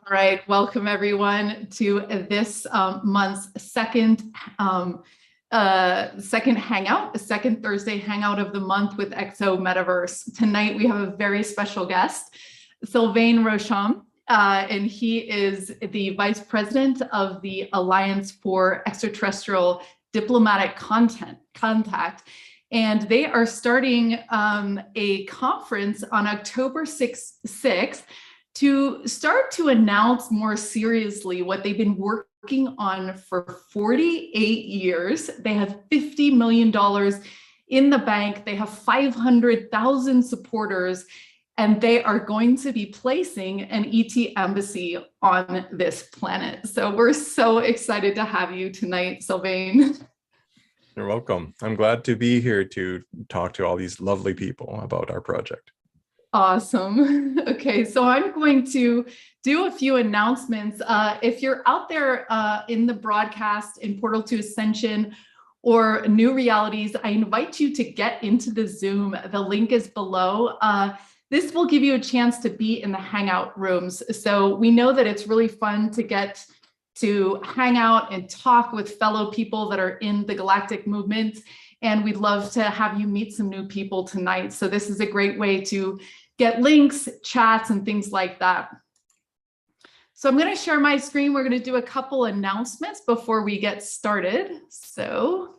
All right, welcome everyone to this month's second hangout, the second Thursday hangout of the month with Exo Metaverse. Tonight we have a very special guest, Sylvain Rocham, and he is the Vice President of the Alliance for Extraterrestrial Diplomatic Contact. And they are starting a conference on October 6th to start to announce more seriously what they've been working on for 48 years. They have $50 million in the bank. They have 500,000 supporters, and they are going to be placing an ET embassy on this planet. So we're so excited to have you tonight, Sylvain. You're welcome. I'm glad to be here to talk to all these lovely people about our project. Awesome. Okay, so I'm going to do a few announcements. If you're out there in the broadcast in Portal to Ascension or New Realities, I invite you to get into the Zoom. The link is below. This will give you a chance to be in the hangout rooms. So we know that it's really fun to get to hang out and talk with fellow people that are in the galactic movement. And we'd love to have you meet some new people tonight. So this is a great way to get links, chats, and things like that. So I'm going to share my screen. We're going to do a couple announcements before we get started. So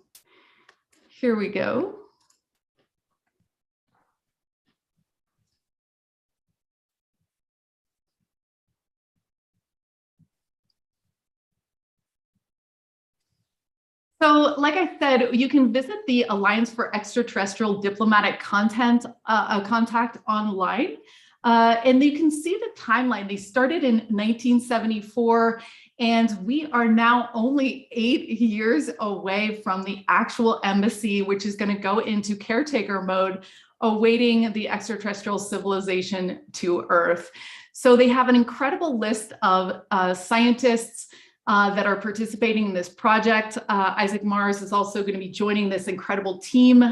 here we go. So like I said, you can visit the Alliance for Extraterrestrial Diplomatic Contact online. And you can see the timeline. They started in 1974, and we are now only 8 years away from the actual embassy, which is going to go into caretaker mode, awaiting the extraterrestrial civilization to Earth. So they have an incredible list of scientists that are participating in this project. Isaac Mars is also going to be joining this incredible team.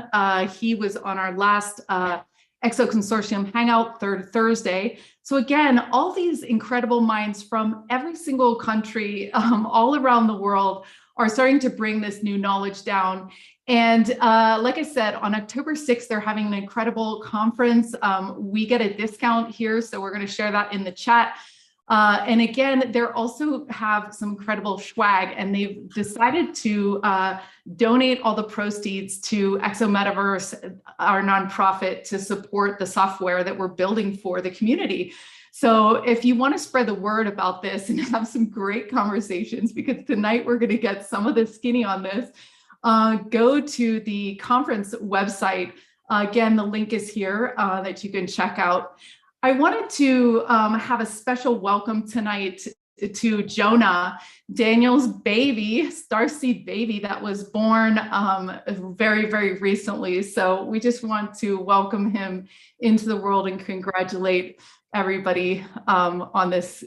He was on our last Exo Consortium Hangout, third Thursday. So again, all these incredible minds from every single country all around the world are starting to bring this new knowledge down. And like I said, on October 6th, they're having an incredible conference. We get a discount here, so we're going to share that in the chat. And again, they also have some incredible swag, and they've decided to donate all the proceeds to Exo Metaverse, our nonprofit, to support the software that we're building for the community. So if you want to spread the word about this and have some great conversations, because tonight we're going to get some of the skinny on this, go to the conference website. Again, the link is here that you can check out. I wanted to have a special welcome tonight to Jonah, Daniel's baby, starseed baby that was born very, very recently. So we just want to welcome him into the world and congratulate everybody on this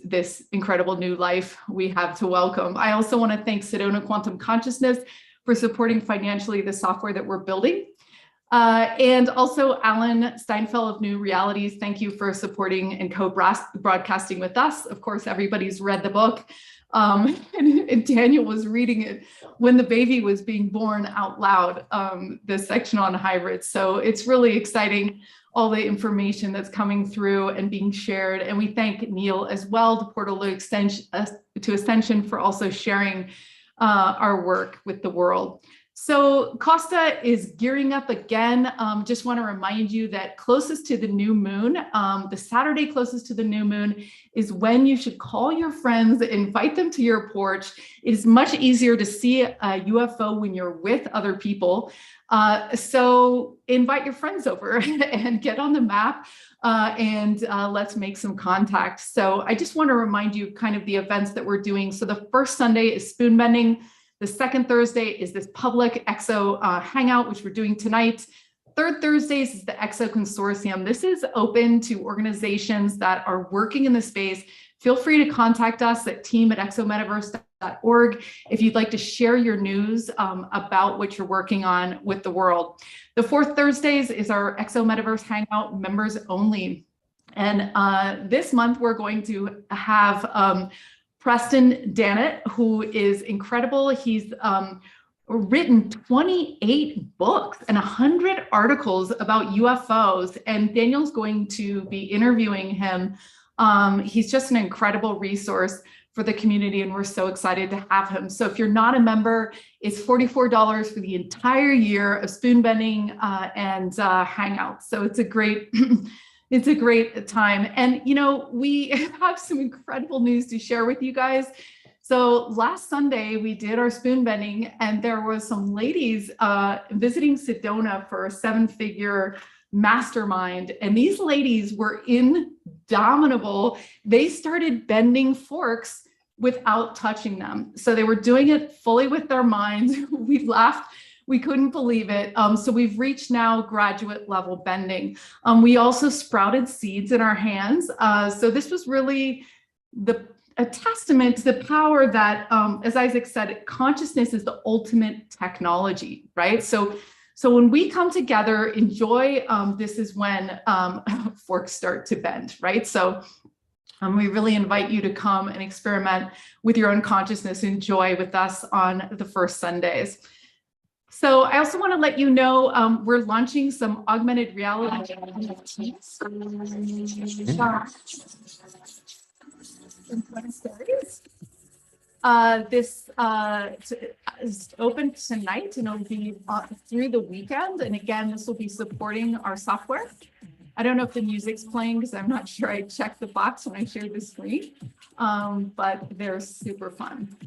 incredible new life we have to welcome. I also want to thank Sedona Quantum Consciousness for supporting financially the software that we're building. And also Alan Steinfeld of New Realities, thank you for supporting and co-broadcasting with us. Of course, everybody's read the book, and Daniel was reading it when the baby was being born out loud, the section on hybrids. So it's really exciting, all the information that's coming through and being shared. And we thank Neil as well, the Portal to Ascension, for also sharing our work with the world. So Costa is gearing up again. Just want to remind you that closest to the new moon, the Saturday closest to the new moon, is when you should call your friends, invite them to your porch. It is much easier to see a UFO when you're with other people. So invite your friends over and get on the map, and let's make some contact. So I just want to remind you kind of the events that we're doing. So the first Sunday is Spoonbending. The second Thursday is this public Exo Hangout, which we're doing tonight. Third Thursdays is the Exo Consortium. This is open to organizations that are working in the space. Feel free to contact us at team@exometaverse.org if you'd like to share your news about what you're working on with the world. The fourth Thursdays is our Exo Metaverse Hangout, members only. And this month, we're going to have Preston Dannett, who is incredible. He's written 28 books and 100 articles about UFOs, and Daniel's going to be interviewing him. He's just an incredible resource for the community, and we're so excited to have him. So if you're not a member, it's $44 for the entire year of Spoonbending and Hangouts. So it's a great it's a great time. And we have some incredible news to share with you guys. So last Sunday we did our Spoonbending, and there was some ladies visiting Sedona for a 7-figure mastermind, and these ladies were indomitable. They started bending forks without touching them. So they were doing it fully with their minds. We laughed. We couldn't believe it. So we've reached now graduate level bending. We also sprouted seeds in our hands. So this was really a testament to the power that, as Isaac said, consciousness is the ultimate technology, right? So when we come together, enjoy, this is when forks start to bend, right? So we really invite you to come and experiment with your own consciousness, enjoy with us on the first Sundays. So I also want to let you know, we're launching some augmented reality NFTs. This is open tonight, and it'll be through the weekend. And again, this will be supporting our software. I don't know if the music's playing because I'm not sure I checked the box when I shared the screen, but they're super fun.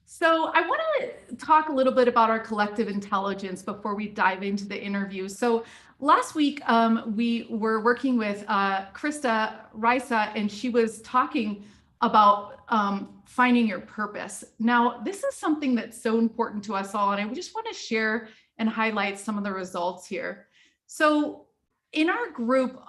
So I want to talk a little bit about our collective intelligence before we dive into the interview. So last week, we were working with Krista Risa, and she was talking about finding your purpose. Now, this is something that's so important to us all, and I just want to share and highlight some of the results here. So in our group,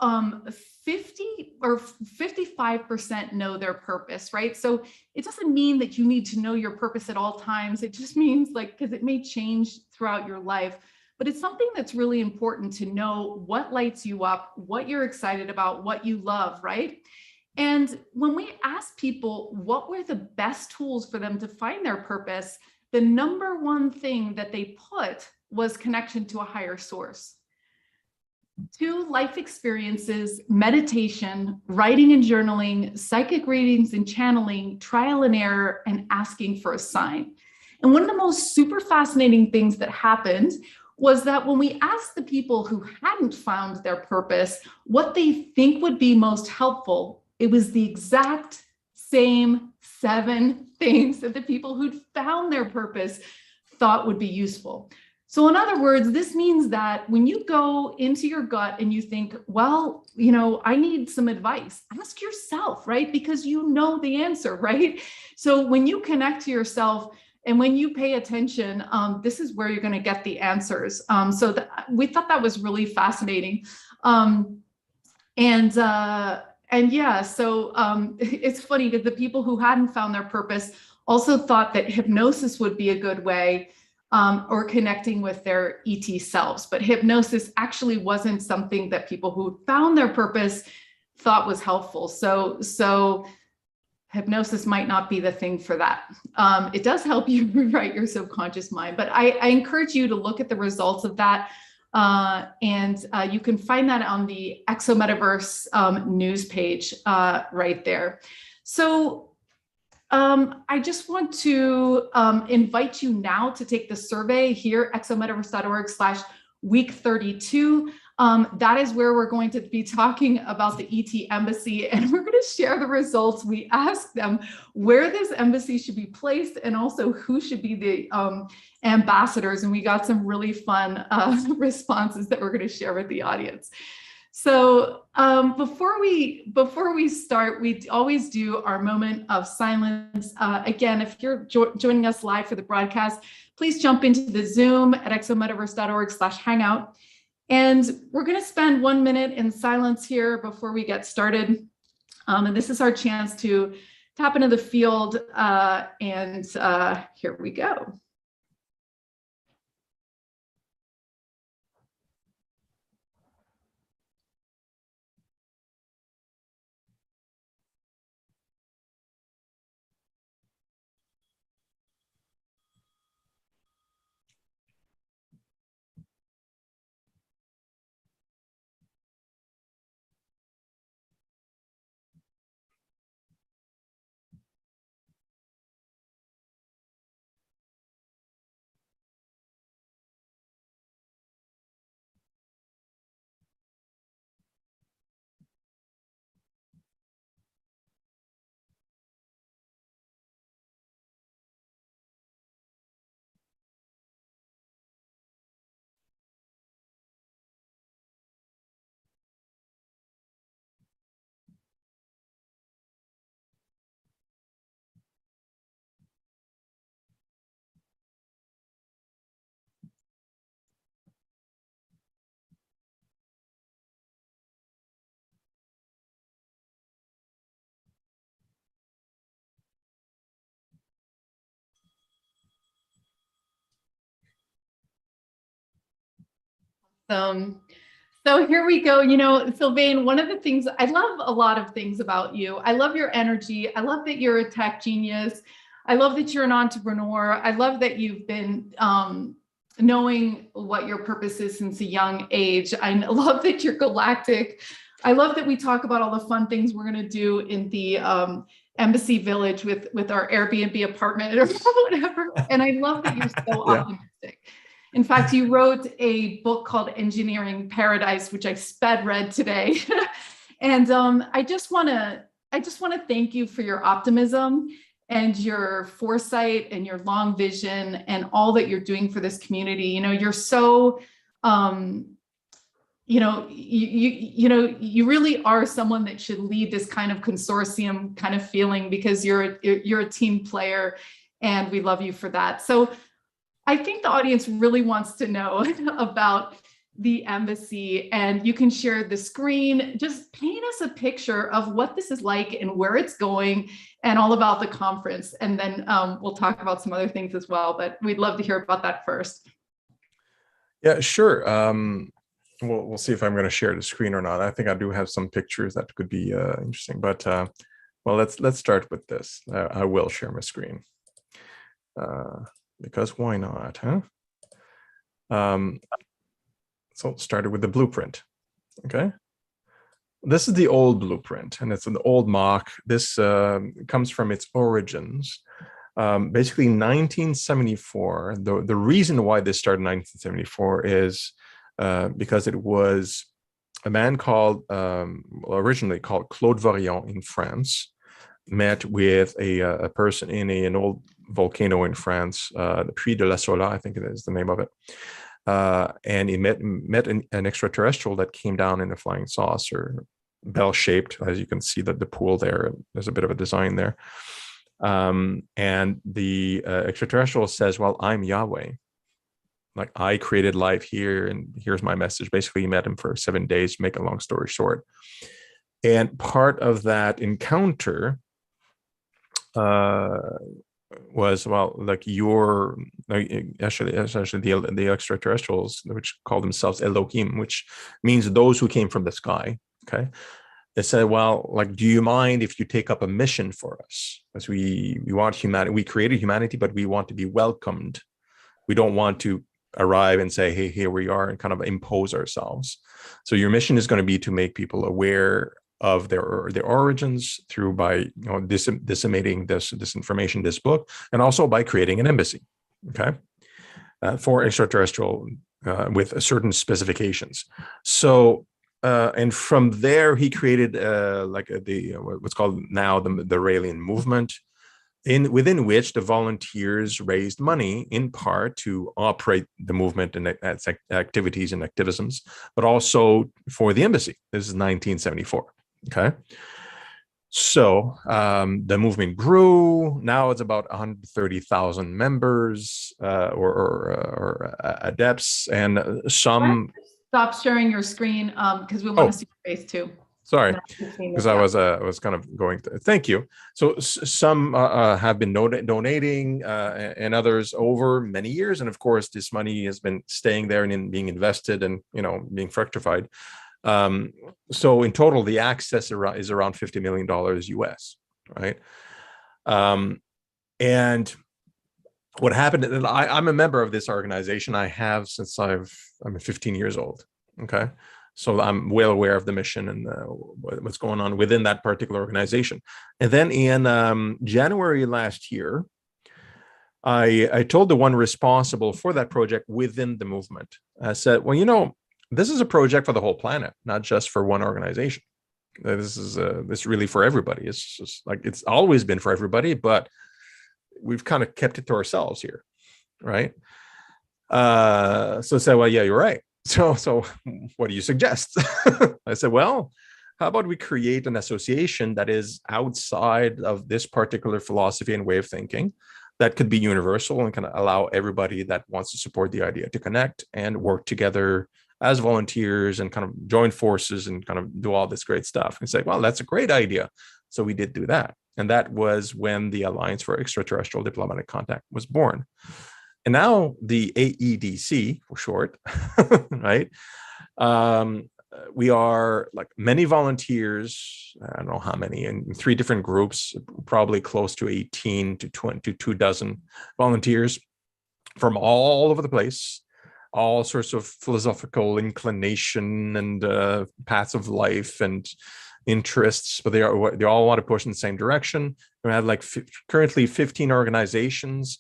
50 or 55% know their purpose, right? So it doesn't mean that you need to know your purpose at all times. It just means because it may change throughout your life, but it's something that's really important to know what lights you up, what you're excited about, what you love, right? And when we ask people what were the best tools for them to find their purpose, the number one thing that they put was connection to a higher source. 2, life experiences, meditation, writing and journaling, psychic readings and channeling, trial and error, and asking for a sign. And one of the most super fascinating things that happened was that when we asked the people who hadn't found their purpose what they think would be most helpful, it was the exact same 7 things that the people who'd found their purpose thought would be useful. So in other words, this means that when you go into your gut and you think, well, I need some advice, ask yourself, right? Because you know the answer, right? So when you connect to yourself and when you pay attention, this is where you're going to get the answers. So we thought that was really fascinating. And yeah, so it's funny because the people who hadn't found their purpose also thought that hypnosis would be a good way, or connecting with their ET selves. But hypnosis actually wasn't something that people who found their purpose thought was helpful. So hypnosis might not be the thing for that. It does help you rewrite your subconscious mind, but I encourage you to look at the results of that. And you can find that on the Exo Metaverse news page right there. So I just want to invite you now to take the survey here, exometaverse.org/week32. That is where we're going to be talking about the ET embassy, and we're going to share the results. We asked them where this embassy should be placed and also who should be the ambassadors. And we got some really fun responses that we're going to share with the audience. So before we start, we always do our moment of silence. Again, if you're joining us live for the broadcast, please jump into the Zoom at exometaverse.org/hangout. And we're going to spend 1 minute in silence here before we get started. And this is our chance to tap into the field. And here we go. Awesome. So here we go. You know, Sylvain, one of the things I love a lot of things about you. I love your energy. I love that you're a tech genius. I love that you're an entrepreneur. I love that you've been knowing what your purpose is since a young age. I love that you're galactic. I love that we talk about all the fun things we're going to do in the Embassy Village with our Airbnb apartment or whatever. And I love that you're so optimistic. In fact, you wrote a book called Engineering Paradise, which I sped read today. And I just want to thank you for your optimism and your foresight and your long vision and all that you're doing for this community. You know, you're so you really are someone that should lead this kind of consortium kind of feeling, because you're a team player, and we love you for that. So I think the audience really wants to know about the embassy, and you can share the screen. Just paint us a picture of what this is like and where it's going, and all about the conference. And then we'll talk about some other things as well, but we'd love to hear about that first. Yeah, sure. We'll see if I'm going to share the screen or not. I think I do have some pictures that could be interesting, but well, let's start with this. I will share my screen because why not, huh? So it started with the blueprint. Okay, this is the old blueprint, and it's an old mock. This comes from its origins. Basically, 1974. The reason why this started in 1974 is because it was a man called, originally called Claude Varian in France, met with a person in an old volcano in France, the Puy de la Sola, I think it is the name of it. And he met an extraterrestrial that came down in a flying saucer, bell-shaped, as you can see that the pool there, there's a bit of a design there. And the extraterrestrial says, well, I'm Yahweh. Like, I created life here, and here's my message. Basically, he met him for 7 days, to make a long story short. And part of that encounter was, well, like actually the extraterrestrials, which call themselves Elohim, which means those who came from the sky. Okay. They said, well, like, do you mind if you take up a mission for us? Because we want humanity, we created humanity, but we want to be welcomed. We don't want to arrive and say, hey, here we are, and kind of impose ourselves. So your mission is going to be to make people aware of their origins through by disseminating this information, this book, and also by creating an embassy, okay, for extraterrestrial with certain specifications. So and from there he created what's called now the Raelian movement, within which the volunteers raised money in part to operate the movement and its activities and activisms, but also for the embassy. This is 1974. Okay. So the movement grew. Now it's about 130,000 members or adepts, and some. Stop sharing your screen because we want to see your face too. Sorry, because I was kind of going to, thank you. So some have been donating and others over many years. And of course, this money has been staying there and being invested and, being fructified. So in total, the access is around $50 million US, right? And what happened, and I'm a member of this organization. I have since I'm 15 years old, okay? So I'm well aware of the mission and what's going on within that particular organization. And then in January last year, I told the one responsible for that project within the movement, I said, well, this is a project for the whole planet, not just for one organization. This is really for everybody. It's just like, it's always been for everybody, but we've kind of kept it to ourselves here, right? So I said, well, yeah, you're right. So what do you suggest? I said, well, how about we create an association that is outside of this particular philosophy and way of thinking that could be universal and can allow everybody that wants to support the idea to connect and work together as volunteers and kind of join forces and kind of do all this great stuff. And say, well, that's a great idea. So we did do that. And that was when the Alliance for Extraterrestrial Diplomatic Contact was born. And now the AEDC for short, right? We are like many volunteers. I don't know how many, in 3 different groups, probably close to 18 to 20 to 2 dozen volunteers from all over the place, all sorts of philosophical inclination and paths of life and interests, but they all want to push in the same direction. We have like currently 15 organizations,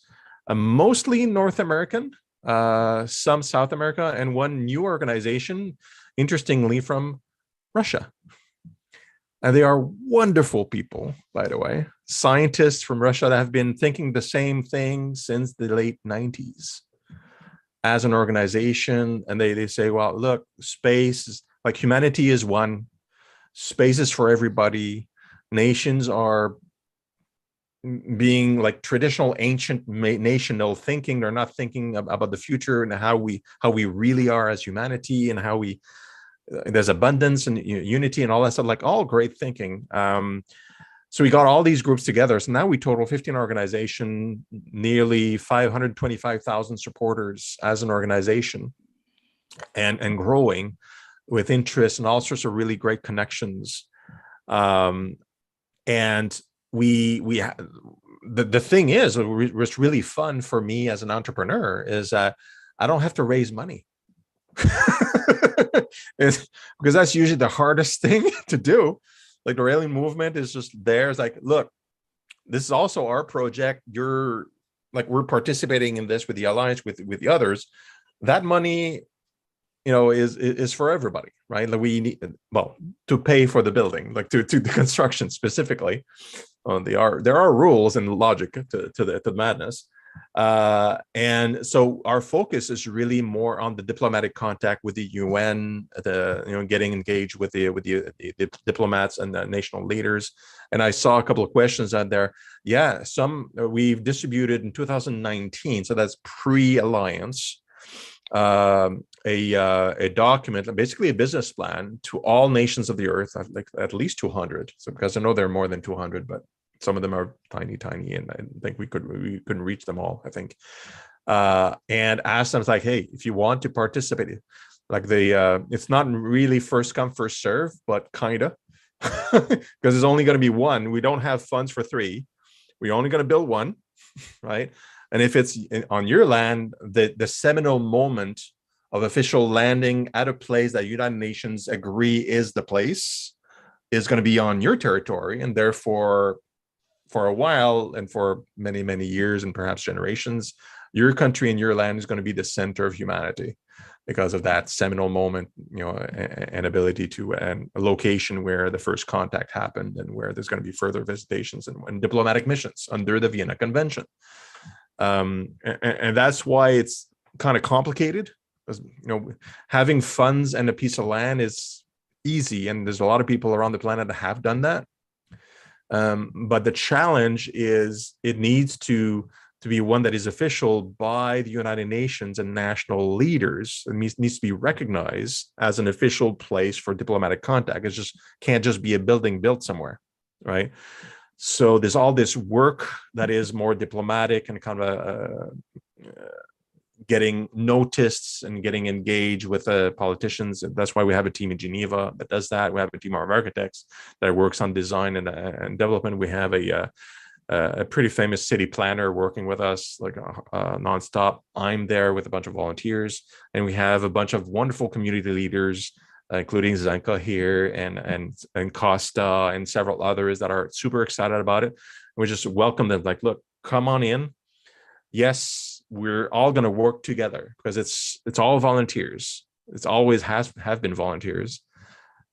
mostly North American, some South America, and one new organization, interestingly, from Russia. And they are wonderful people, by the way, scientists from Russia that have been thinking the same thing since the late 90s as an organization. And they say, well, look, space is like humanity is one, space is for everybody. Nations are being like traditional ancient national thinking. They're not thinking about the future and how we really are as humanity, and how we there's abundance and unity and all that stuff, like all great thinking. So we got all these groups together. So now we total 15 organization, nearly 525,000 supporters as an organization, and growing with interest and all sorts of really great connections. And the thing is, what's really fun for me as an entrepreneur is that I don't have to raise money. Because that's usually the hardest thing to do. Like the railing movement is just there. It's like, look, this is also our project. You're like, we're participating in this with the alliance, with the others. That money, is for everybody, right? Like we need, well, to pay for the building, like to the construction specifically. There are rules and logic to the madness. And so our focus is really more on the diplomatic contact with the UN, getting engaged with the diplomats and the national leaders. And I saw a couple of questions out there. Yeah, some we've distributed in 2019, so that's pre-alliance, a document, basically a business plan to all nations of the earth, like at least 200. So because I know there are more than 200, but some of them are tiny, and I think we couldn't reach them all, I think. And ask them, like, hey, if you want to participate, like it's not really first come, first serve, but kind of, because there's only going to be one. We don't have funds for 3. We're only going to build one, right? And if it's on your land, the seminal moment of official landing at a place that United Nations agree is the place is going to be on your territory, and therefore, for a while and for many, many years and perhaps generations, your country and your land is going to be the center of humanity because of that seminal moment, and ability to, and a location where the first contact happened and where there's going to be further visitations and diplomatic missions under the Vienna Convention. And that's why it's kind of complicated, because, having funds and a piece of land is easy. And there's a lot of people around the planet that have done that. But the challenge is it needs to be one that is official by the United Nations and national leaders. It needs to be recognized as an official place for diplomatic contact. It just can't just be a building built somewhere, right? So there's all this work that is more diplomatic and kind of getting noticed and getting engaged with politicians. That's why we have a team in Geneva that does that. We have a team of architects that works on design and development. We have a pretty famous city planner working with us, like nonstop. I'm there with a bunch of volunteers, and we have a bunch of wonderful community leaders, including Zanka here and Costa and several others that are super excited about it. We just welcome them, like, look, come on in. Yes, we're all going to work together because it's all volunteers. It's always have been volunteers,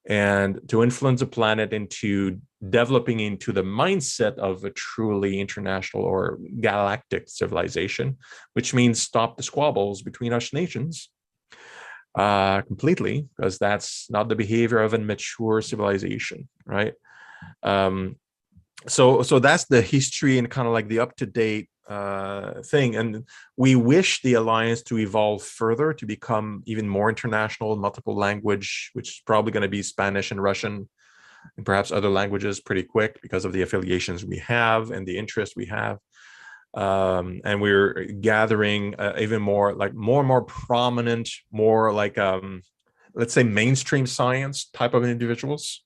and to influence the planet into developing into the mindset of a truly international or galactic civilization, which means stop the squabbles between us nations completely, because that's not the behavior of a mature civilization, right? So that's the history and kind of like the up-to-date thing. And we wish the alliance to evolve further to become even more international, multiple language, which is probably going to be Spanish and Russian and perhaps other languages pretty quick because of the affiliations we have and the interest we have. And we're gathering even more like more and more prominent, more like let's say mainstream science type of individuals,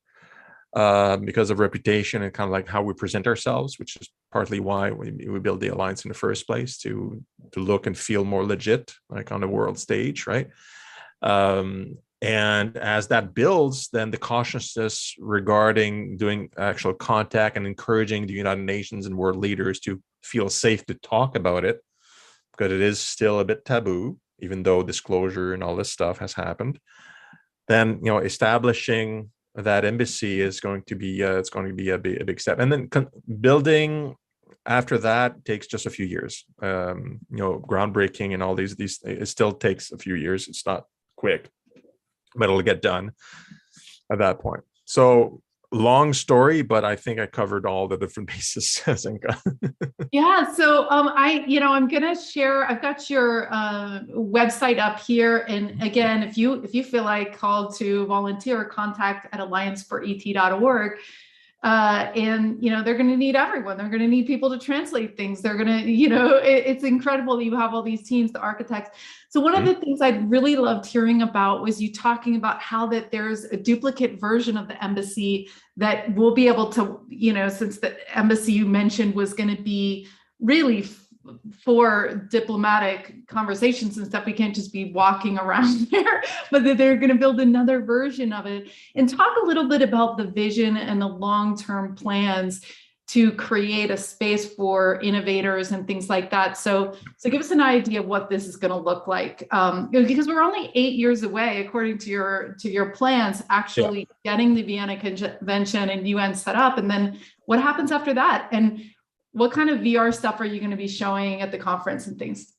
because of reputation and kind of like how we present ourselves, which is partly why we build the alliance in the first place, to look and feel more legit, like on the world stage, right? And as that builds, then the cautiousness regarding doing actual contact and encouraging the United Nations and world leaders to feel safe to talk about it, because it is still a bit taboo, even though disclosure and all this stuff has happened. Then, you know, establishing that embassy is going to be it's going to be a big step, and then building after that takes just a few years. You know, groundbreaking and all these it still takes a few years. It's not quick, but it'll get done at that point. So long story, but I think I covered all the different bases, Zinka. Yeah, so I'm gonna share. I've got your website up here, and again, if you feel like called to volunteer, contact at allianceforet.org. And they're going to need everyone. They're going to need people to translate things. They're going to, it's incredible that you have all these teams, the architects. So one of the things I really loved hearing about was you talking about how that there's a duplicate version of the embassy that will be able to, since the embassy you mentioned was going to be really for diplomatic conversations and stuff, we can't just be walking around there, but that they're going to build another version of it. And talk a little bit about the vision and the long-term plans to create a space for innovators and things like that. So give us an idea of what this is going to look like, because we're only 8 years away, according to your plans, actually getting the Vienna Convention and UN set up. And then what happens after that? And what kind of VR stuff are you going to be showing at the conference and things?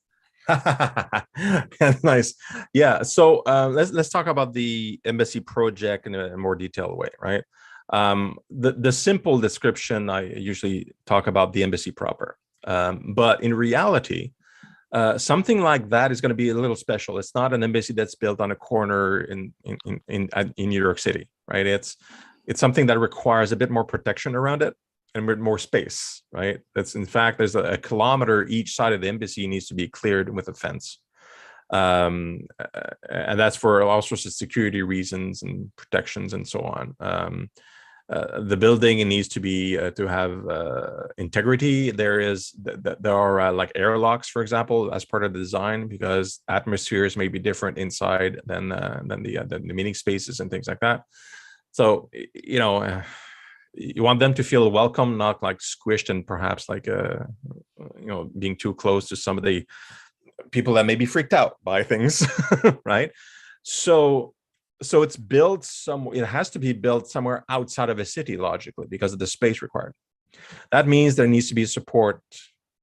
Nice. Yeah. So let's talk about the embassy project in a more detailed way, right? The simple description, I usually talk about the embassy proper, but in reality, something like that is going to be a little special. It's not an embassy that's built on a corner in New York City, right? It's something that requires a bit more protection around it and more space, right? That's, in fact, there's a kilometer each side of the embassy needs to be cleared with a fence. And that's for all sorts of security reasons and protections and so on. The building needs to be to have integrity. There are like airlocks, for example, as part of the design, because atmospheres may be different inside than the meeting spaces and things like that. So you want them to feel welcome, not like squished and perhaps like being too close to some of the people that may be freaked out by things, right? So it's built it has to be built somewhere outside of a city, logically, because of the space required. That means there needs to be support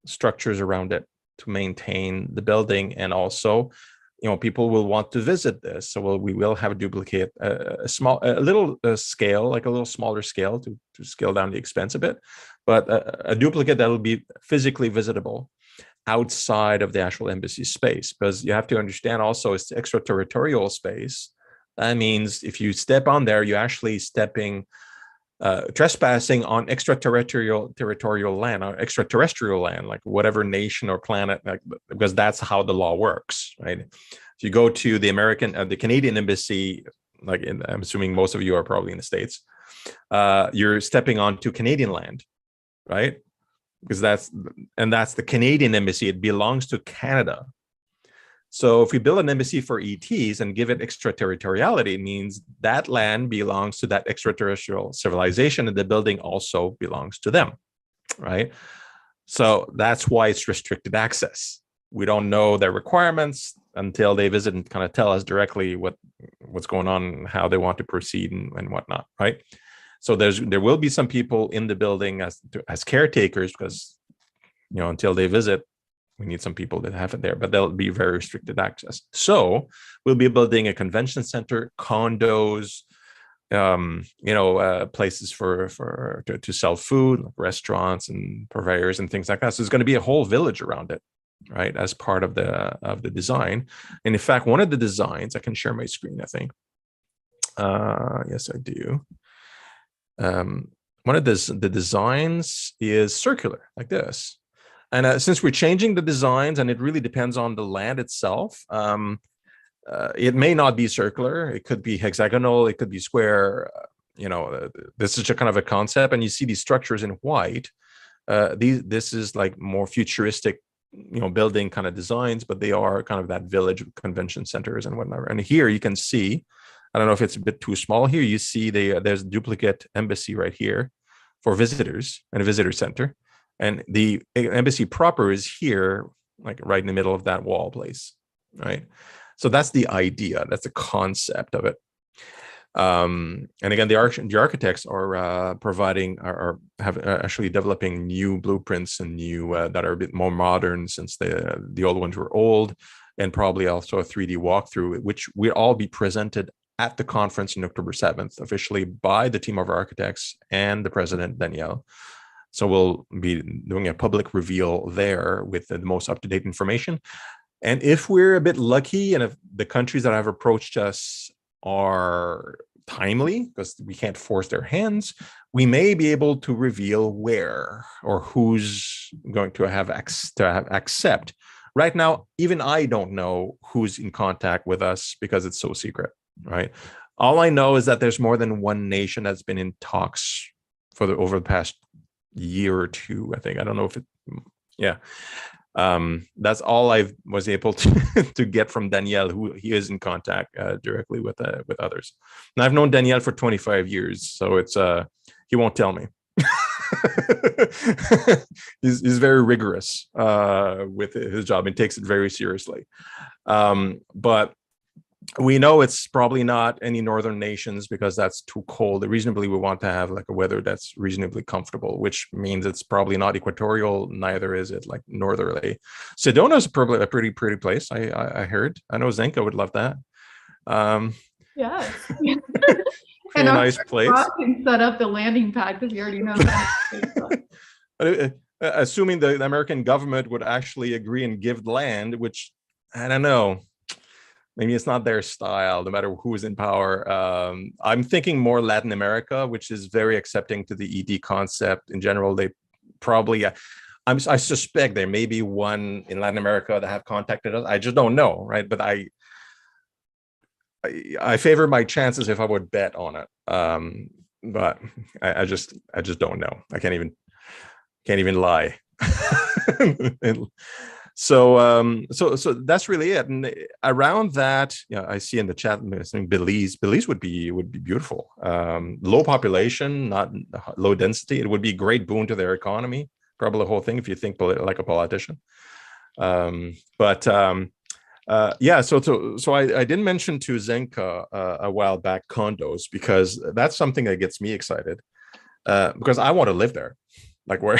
structures around it to maintain the building, and also people will want to visit this. So we will have a duplicate, a little scale, like a little smaller scale to scale down the expense a bit, but a duplicate that will be physically visitable outside of the actual embassy space. Because you have to understand also, it's extraterritorial space. That means if you step on there, you're actually trespassing on territorial land, or extraterrestrial land, like whatever nation or planet, because that's how the law works, right? If you go to the Canadian embassy, I'm assuming most of you are probably in the States, you're stepping onto Canadian land, right? Because that's the Canadian embassy. It belongs to Canada. So if we build an embassy for ETs and give it extraterritoriality, it means that land belongs to that extraterrestrial civilization, and the building also belongs to them, right? So that's why it's restricted access. We don't know their requirements until they visit and kind of tell us directly what's going on and how they want to proceed and whatnot, right? So there will be some people in the building as caretakers, because until they visit, we need some people that have it there, but they'll be very restricted access. So we'll be building a convention center, condos, places to sell food, like restaurants and purveyors and things like that. So there's going to be a whole village around it, right, as part of the design. And in fact, one of the designs, I can share my screen, I think. Yes, I do. One of the designs is circular, like this. And since we're changing the designs, and it really depends on the land itself, it may not be circular. It could be hexagonal. It could be square. This is just kind of a concept. And you see these structures in white. This is like more futuristic, building kind of designs, but they are kind of that village convention centers and whatnot. And here you can see, I don't know if it's a bit too small here. You see there's a duplicate embassy right here for visitors and a visitor center. And the embassy proper is here, like right in the middle of that wall place, right? So that's the idea. That's the concept of it. And again, the architects are actually developing new blueprints and new that are a bit more modern, since the old ones were old, and probably also a 3D walkthrough, which will all be presented at the conference on October 7th, officially by the team of architects and the president, Danielle. So we'll be doing a public reveal there with the most up-to-date information. And if we're a bit lucky, and if the countries that have approached us are timely, because we can't force their hands, we may be able to reveal where or who's going to have accept. Right now, even I don't know who's in contact with us because it's so secret, right? All I know is that there's more than one nation that's been in talks over the past year or two, I think. I don't know if it, yeah. That's all I was able to get from Danielle, who he is in contact directly with others. And I've known Danielle for 25 years, so it's he won't tell me. he's very rigorous with his job and takes it very seriously. But we know it's probably not any northern nations, because that's too cold. Reasonably, we want to have like a weather that's reasonably comfortable, which means it's probably not equatorial. Neither is it like northerly. Sedona is probably a pretty place. I heard. I know Zenka would love that. Yes. And a nice place. Can set up the landing pad because he already knows that. Assuming the American government would actually agree and give land, which I don't know. Maybe it's not their style, no matter who's in power. I'm thinking more Latin America, which is very accepting to the ED concept in general. They probably, I suspect there may be one in Latin America that have contacted us. I just don't know, right? But I favor my chances if I would bet on it. But I just don't know. I can't even lie. So that's really it. And around that, I see in the chat Belize would be beautiful. Low population, not low density. It would be a great boon to their economy. Probably the whole thing if you think like a politician. Yeah. So I didn't mention to Zenka a while back condos, because that's something that gets me excited. Because I want to live there, like where,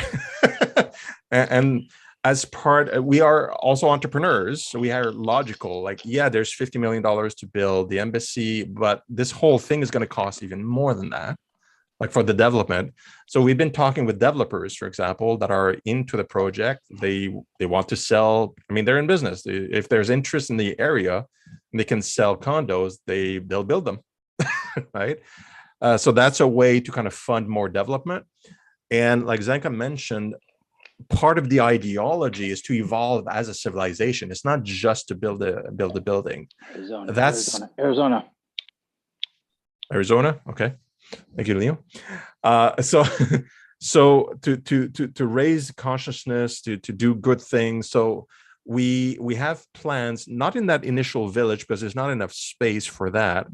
and as part, we are also entrepreneurs, so we are logical. Like, yeah, there's $50 million to build the embassy, but this whole thing is going to cost even more than that, like for the development. So we've been talking with developers, for example, that are into the project. They want to sell. I mean, they're in business. If there's interest in the area, and they can sell condos, they'll build them, right? So that's a way to kind of fund more development. And like Zenka mentioned, part of the ideology is to evolve as a civilization. It's not just to build a building. Arizona. Okay, thank you, Leo. So to raise consciousness, to do good things. So we have plans, not in that initial village, because there's not enough space for that.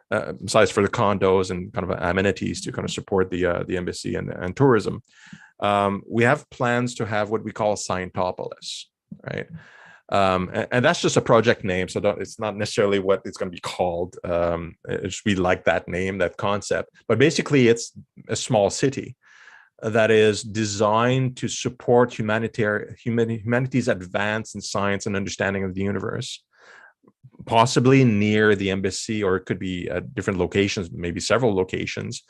Besides for the condos and kind of amenities to kind of support the embassy and tourism. We have plans to have what we call Scientologyopolis, right? And that's just a project name, so it's not necessarily what it's going to be called. It should be like that name, that concept. But basically, it's a small city that is designed to support humanity's advance in science and understanding of the universe, possibly near the embassy, or it could be at different locations, maybe several locations.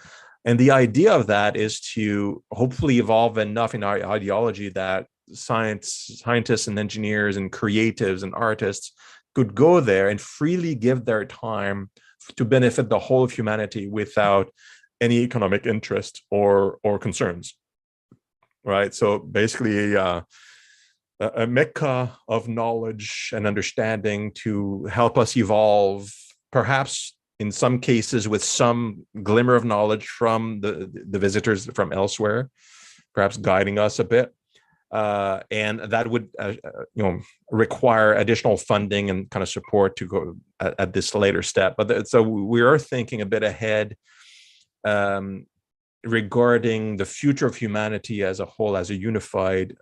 And the idea of that is to hopefully evolve enough in our ideology that scientists and engineers and creatives and artists could go there and freely give their time to benefit the whole of humanity without any economic interest or concerns, right? So basically, a mecca of knowledge and understanding to help us evolve, perhaps in some cases with some glimmer of knowledge from the visitors from elsewhere, perhaps guiding us a bit. And that would require additional funding and kind of support to go at this later step. But so we are thinking a bit ahead regarding the future of humanity as a whole, as a unified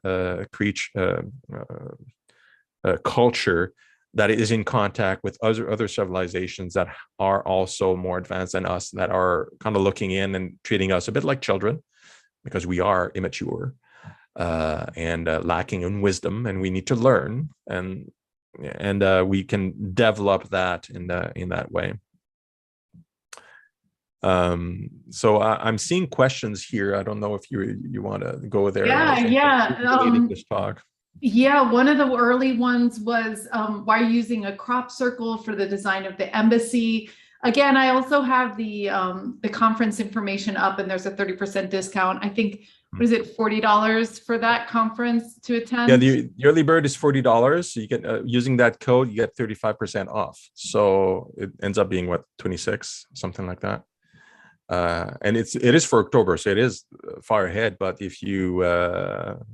culture that is in contact with other civilizations that are also more advanced than us, that are kind of looking in and treating us a bit like children, because we are immature and lacking in wisdom, and we need to learn, and we can develop that in that way. So I'm seeing questions here. I don't know if you want to go there. Yeah. This talk. Yeah, one of the early ones was why using a crop circle for the design of the embassy. Again, I also have the conference information up, and there's a 30% discount. I think, what is it, $40 for that conference to attend? Yeah, the early bird is $40. So you get using that code, you get 35% off. So it ends up being what, 26, something like that. And it is for October, so it is far ahead. But if you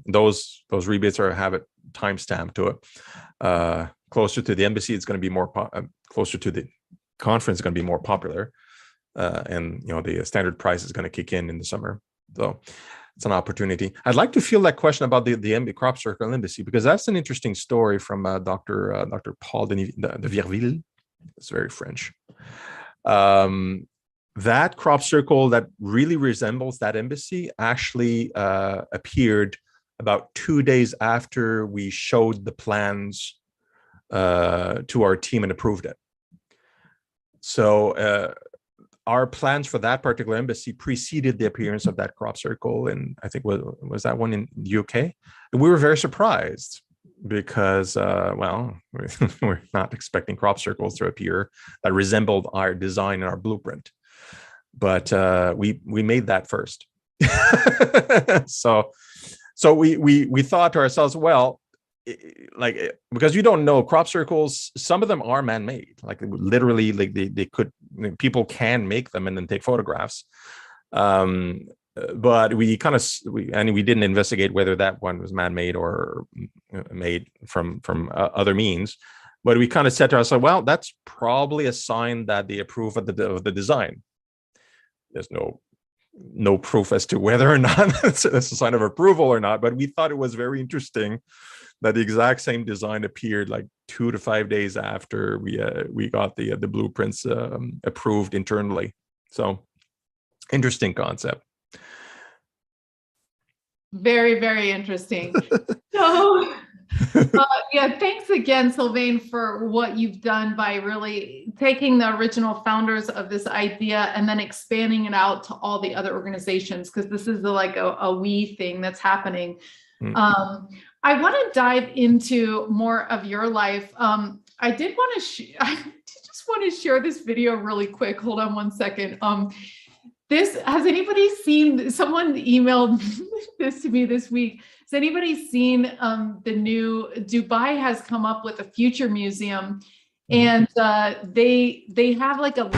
those rebates have a timestamp to it, closer to the embassy, it's going to be more closer to the conference, is going to be more popular, and the standard price is going to kick in the summer. So it's an opportunity. I'd like to field that question about the crop circle embassy, because that's an interesting story from Dr. Paul de Virville. It's very French. That crop circle that really resembles that embassy actually appeared about 2 days after we showed the plans to our team and approved it. So our plans for that particular embassy preceded the appearance of that crop circle, and I think was that one in the UK. And we were very surprised because, we're not expecting crop circles to appear that resembled our design and our blueprint. But we made that first. So we thought to ourselves, well, because you don't know, crop circles, some of them are man-made, like literally, like they could, people can make them and then take photographs. But we didn't investigate whether that one was man-made or made from other means. But we kind of said to ourselves, well, that's probably a sign that they approve of the design. There's no proof as to whether or not it's a sign of approval or not, but we thought it was very interesting that the exact same design appeared like 2 to 5 days after we got the blueprints approved internally. So interesting concept. Very, very interesting. So thanks again, Sylvain, for what you've done by really taking the original founders of this idea and then expanding it out to all the other organizations, because this is like a we thing that's happening. I want to dive into more of your life. I just want to share this video really quick. Hold on one second. Has anybody seen, someone emailed this to me this week. Has anybody seen the new, Dubai has come up with a future museum, and they have like a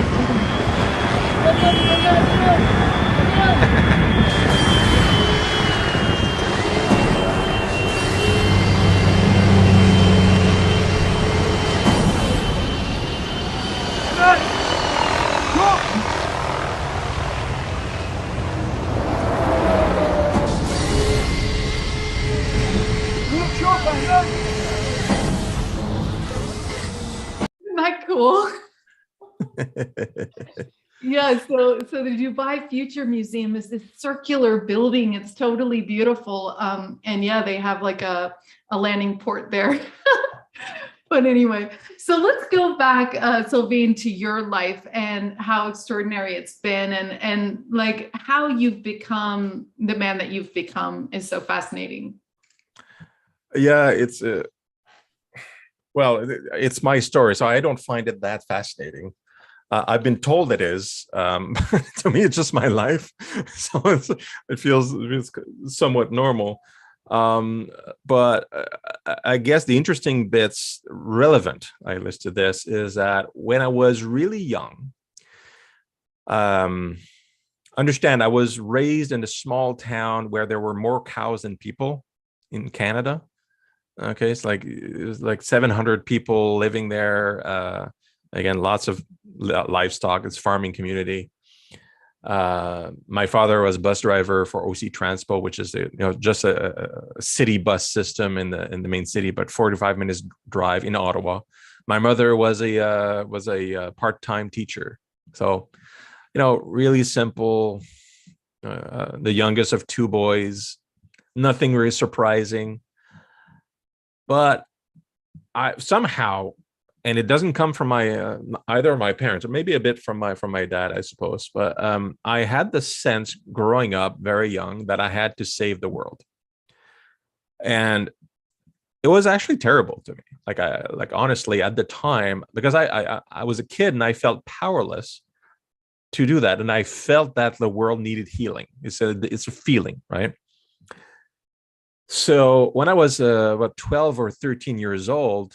Isn't that cool? Yeah, so the Dubai Future Museum is this circular building. It's totally beautiful. And yeah, they have like a landing port there. But anyway, so let's go back, Sylvain, to your life and how extraordinary it's been, and like how you've become the man that you've become is so fascinating. Yeah, it's my story, so I don't find it that fascinating. I've been told it is. To me, it's just my life, so it feels somewhat normal. But I guess the interesting bits relevant, I listed this, is that when I was really young, understand I was raised in a small town where there were more cows than people in Canada. Okay, it was like 700 people living there. Again, lots of livestock. It's farming community. My father was bus driver for OC Transpo, which is just a city bus system in the main city, but 45 minutes drive in Ottawa. My mother was a part-time teacher, so really simple. The youngest of two boys, nothing really surprising, but I somehow, and it doesn't come from my either of my parents, or maybe a bit from my dad, I suppose. But I had the sense growing up very young that I had to save the world, and it was actually terrible to me. Like honestly, at the time, because I was a kid and I felt powerless to do that, and I felt that the world needed healing. It's a feeling, right? So when I was about 12 or 13 years old,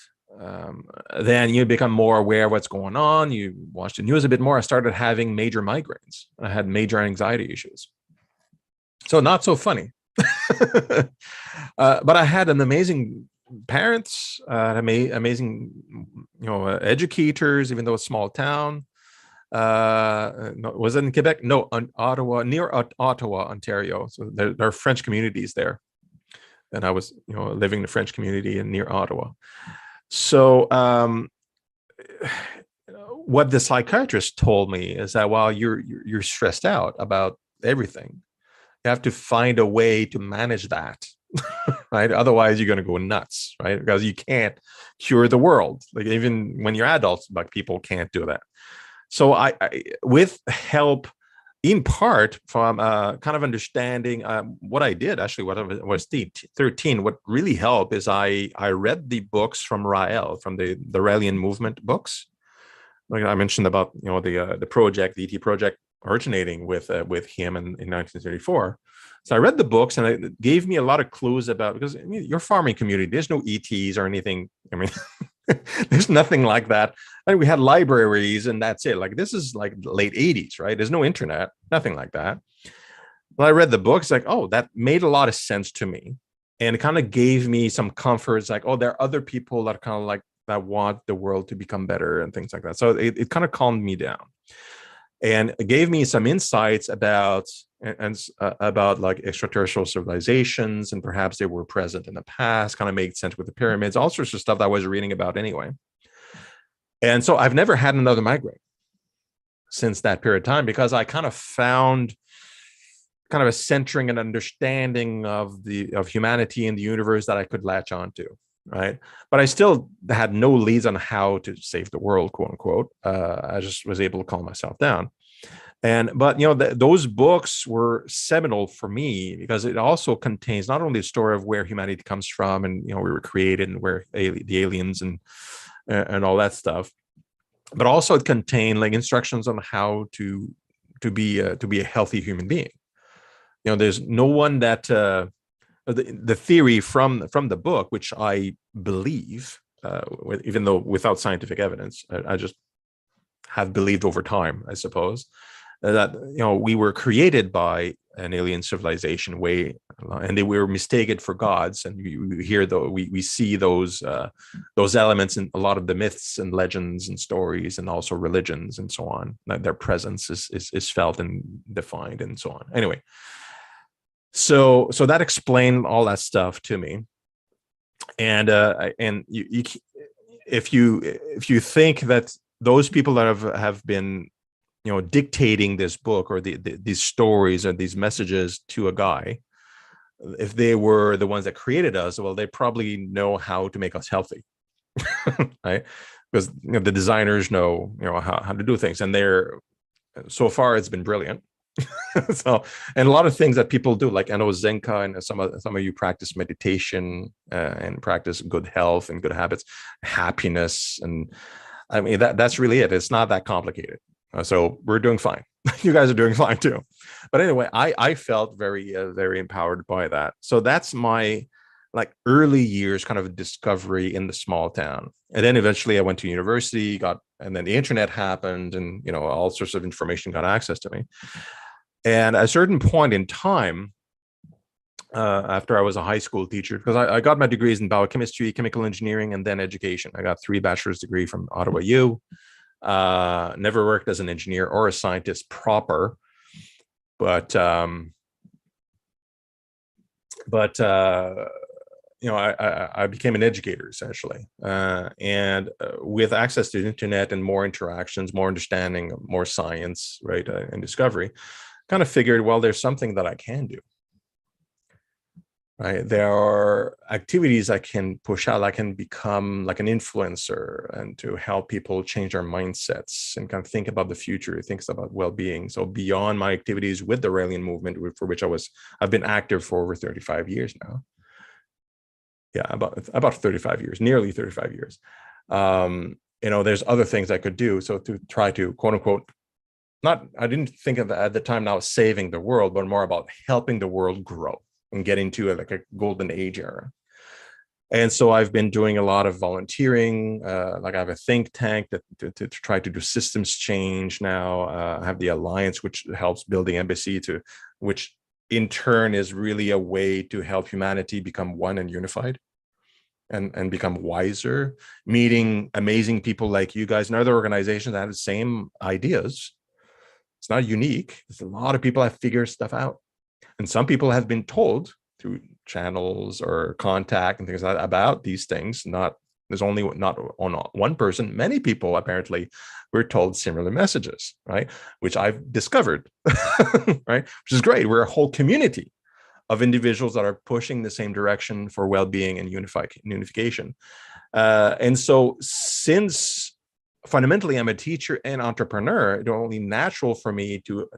then you become more aware of what's going on. You watch the news a bit more. I started having major migraines. I had major anxiety issues. So not so funny. But I had an amazing parents, amazing, educators, even though it's a small town. No, was it in Quebec? No, on Ottawa, near Ottawa, Ontario. So there are French communities there. And I was, living in the French community and near Ottawa. So what the psychiatrist told me is that while you're stressed out about everything, you have to find a way to manage that, right? Otherwise, you're going to go nuts, right? Because you can't cure the world. Like even when you're adults, like people can't do that. So I with help, in part from kind of understanding what I did, actually, what I was 13, what really helped is I read the books from Rael, from the Raelian movement books. Like I mentioned about, the project, the ET project originating with him in 1934. So I read the books, and it gave me a lot of clues about, because your farming community, there's no ETs or anything. I mean, there's nothing like that. And we had libraries, and that's it. Like this is like late 80s, right? There's no internet, nothing like that. Well, I read the books, like, oh, that made a lot of sense to me. And it kind of gave me some comfort. It's like, oh, there are other people that kind of like that want the world to become better and things like that. So it kind of calmed me down. And it gave me some insights about about like extraterrestrial civilizations, and perhaps they were present in the past. Kind of made sense with the pyramids, all sorts of stuff that I was reading about anyway. And so I've never had another migraine since that period of time, because I kind of found kind of a centering and understanding of humanity and the universe that I could latch onto. Right. But I still had no leads on how to save the world, quote unquote. I just was able to calm myself down. But those books were seminal for me, because it also contains not only the story of where humanity comes from, and we were created, and where the aliens and all that stuff, but also it contained like instructions on how to be a healthy human being. There's no one that the theory from the book, which I believe, even though without scientific evidence, I just have believed over time, I suppose, that we were created by an alien civilization and they were mistaken for gods. And we hear we see those elements in a lot of the myths and legends and stories, and also religions and so on. That their presence is felt and defined and so on. Anyway. So that explained all that stuff to me, and if you think that those people that have been dictating this book, or these stories or these messages to a guy, if they were the ones that created us, well, they probably know how to make us healthy, right? Because the designers know how to do things, and so far it's been brilliant. So, and a lot of things that people do, like I know Zenka, and some of you practice meditation and practice good health and good habits, happiness, and I mean that's really it. It's not that complicated. So we're doing fine. You guys are doing fine too. But anyway, I felt very very empowered by that. So that's my like early years kind of discovery in the small town. And then eventually I went to university, and then the internet happened, and all sorts of information got access to me. And at a certain point in time, after I was a high school teacher, because I got my degrees in biochemistry, chemical engineering, and then education. I got 3 bachelor's degree from Ottawa U. Never worked as an engineer or a scientist proper, but I became an educator essentially, and with access to the internet and more interactions, more understanding, more science, right, and discovery, kind of figured, well, there's something that I can do. Right, there are activities I can push out. I can become like an influencer and to help people change their mindsets and kind of think about the future, think about well-being. So beyond my activities with the Raelian movement, for which I've been active for over 35 years now. Yeah, about 35 years, nearly 35 years. There's other things I could do. So to try to quote unquote, I didn't think of at the time now saving the world, but more about helping the world grow and get into like a golden age era. And so I've been doing a lot of volunteering. Like I have a think tank to try to do systems change now. I have the Alliance, which helps build the embassy, which in turn is really a way to help humanity become one and unified and become wiser, meeting amazing people like you guys and other organizations that have the same ideas. It's not unique. There's a lot of people that figure stuff out. And some people have been told through channels or contact and things like that about these things. There's only not one person. Many people apparently were told similar messages, right? Which I've discovered, right? Which is great. We're a whole community of individuals that are pushing the same direction for well-being and unification. And so since fundamentally I'm a teacher and entrepreneur, it's only natural for me to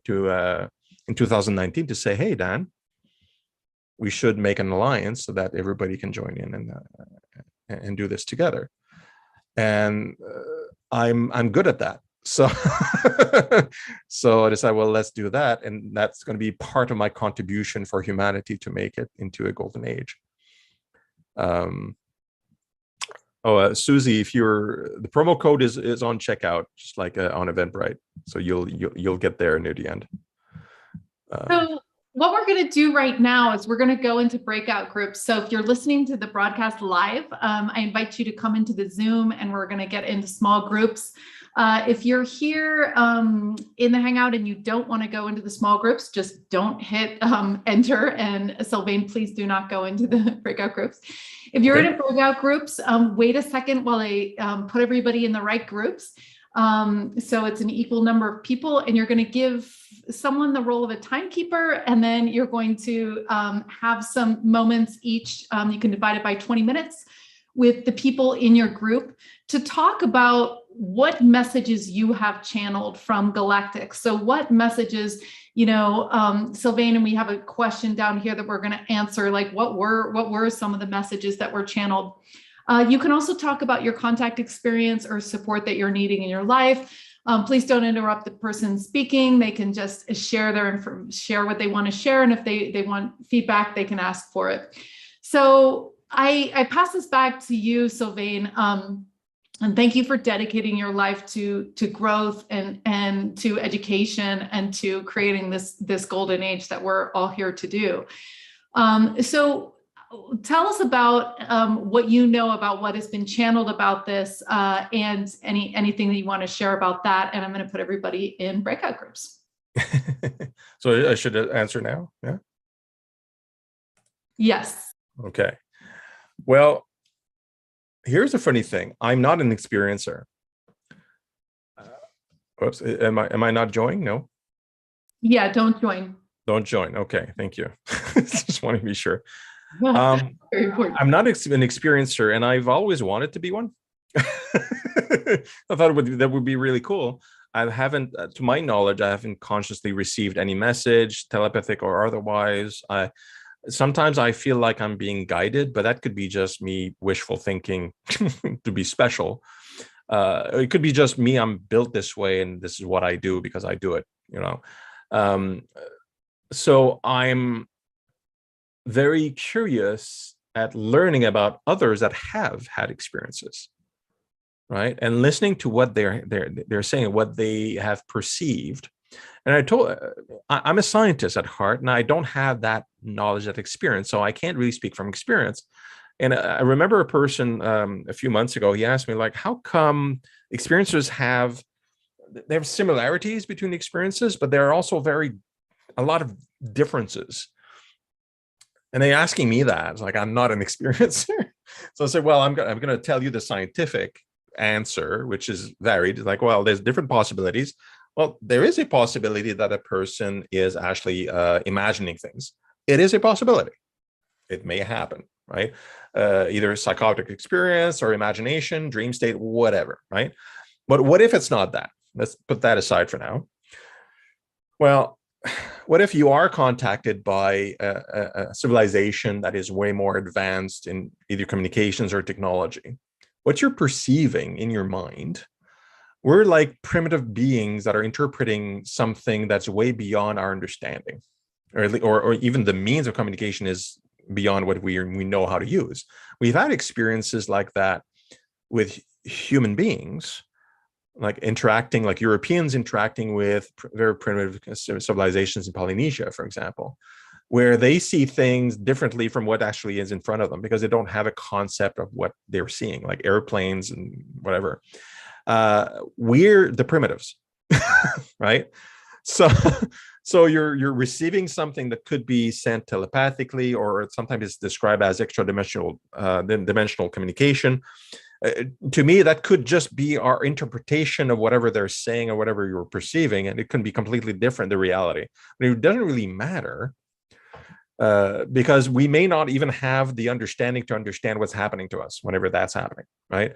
in 2019 to say, hey, Dan, we should make an alliance so that everybody can join in and do this together. And I'm good at that. So so I decided, well, let's do that. And that's going to be part of my contribution for humanity to make it into a golden age. Susie, the promo code is on checkout, just like on Eventbrite. So you'll get there near the end. So what we're going to do right now is we're going to go into breakout groups. So if you're listening to the broadcast live, I invite you to come into the Zoom and we're going to get into small groups. If you're here in the Hangout and you don't want to go into the small groups, just don't hit enter. And Sylvain, please do not go into the breakout groups. If you're in breakout groups, wait a second while I put everybody in the right groups. So it's an equal number of people, and you're going to give someone the role of a timekeeper, and then you're going to have some moments each. You can divide it by 20 minutes with the people in your group to talk about what messages you have channeled from Galactic. So what messages, Sylvain, and we have a question down here that we're going to answer, like what were some of the messages that were channeled? You can also talk about your contact experience or support that you're needing in your life. Please don't interrupt the person speaking. They can just share share what they want to share. And if they want feedback, they can ask for it. So I pass this back to you, Sylvain. And thank you for dedicating your life to growth and to education and to creating this golden age that we're all here to do. So tell us about what you know about what has been channeled about this and anything that you want to share about that. And I'm going to put everybody in breakout groups. So I should answer now? Yeah. Yes. Okay. Well, here's the funny thing. I'm not an experiencer. Oops. Am I not joining? No. Yeah. Don't join. Don't join. Okay. Thank you. Just want to be sure. Very important. I'm not an experiencer, and I've always wanted to be one. I thought that would be really cool. I haven't, to my knowledge, I haven't consciously received any message, telepathic or otherwise. Sometimes I feel like I'm being guided, but that could be just me wishful thinking to be special. It could be just me. I'm built this way, and this is what I do because I do it. you know. So I'm very curious at learning about others that have had experiences, right? And listening to what they're saying, what they have perceived. And I'm a scientist at heart, and I don't have that knowledge, that experience, so I can't really speak from experience. And I remember a person a few months ago, he asked me, like, how come experiencers have similarities between experiences, but there are also a lot of differences. And they're asking me that. It's like, I'm not an experiencer. So I said, well, I'm going to tell you the scientific answer, which is varied. It's like, well, there's different possibilities. Well, there is a possibility that a person is actually imagining things. It is a possibility. It may happen, right? Either psychotic experience or imagination, dream state, whatever, right? But what if it's not that? Let's put that aside for now. Well, what if you are contacted by a civilization that is way more advanced in either communications or technology? What you're perceiving in your mind, we're like primitive beings that are interpreting something that's way beyond our understanding, or even the means of communication is beyond what we know how to use. We've had experiences like that with human beings, like Europeans interacting with very primitive civilizations in Polynesia, for example, where they see things differently from what actually is in front of them because they don't have a concept of what they're seeing, like airplanes and whatever. We're the primitives, right? So you're receiving something that could be sent telepathically, or sometimes it's described as extra-dimensional dimensional communication. To me, that could just be our interpretation of whatever they're saying or whatever you're perceiving, and it can be completely different, the reality. But it doesn't really matter because we may not even have the understanding to understand what's happening to us whenever that's happening, right?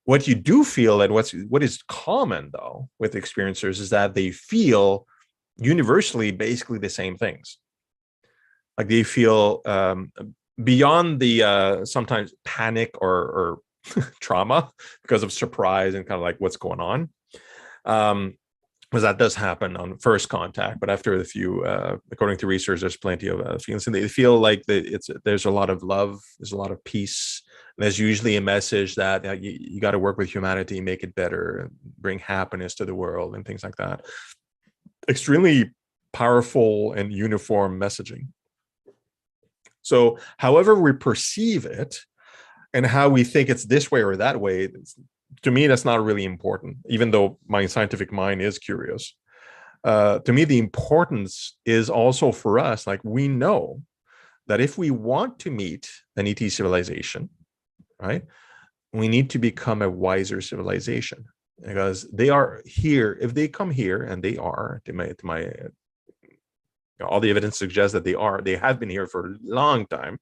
What you do feel, and what is common, though, with experiencers is that they feel universally basically the same things. Like they feel beyond the sometimes panic or trauma because of surprise and kind of like what's going on, because that does happen on first contact, but after a few according to research, there's plenty of feelings, and they feel like there's a lot of love, there's a lot of peace, and there's usually a message that you got to work with humanity, make it better, bring happiness to the world and things like that. Extremely powerful and uniform messaging. So however we perceive it and how we think it's this way or that way, to me, that's not really important, even though my scientific mind is curious. To me, the importance is also for us, like we know that if we want to meet an ET civilization, right, we need to become a wiser civilization, because they are here. If they come here, and they are, all the evidence suggests that they have been here for a long time.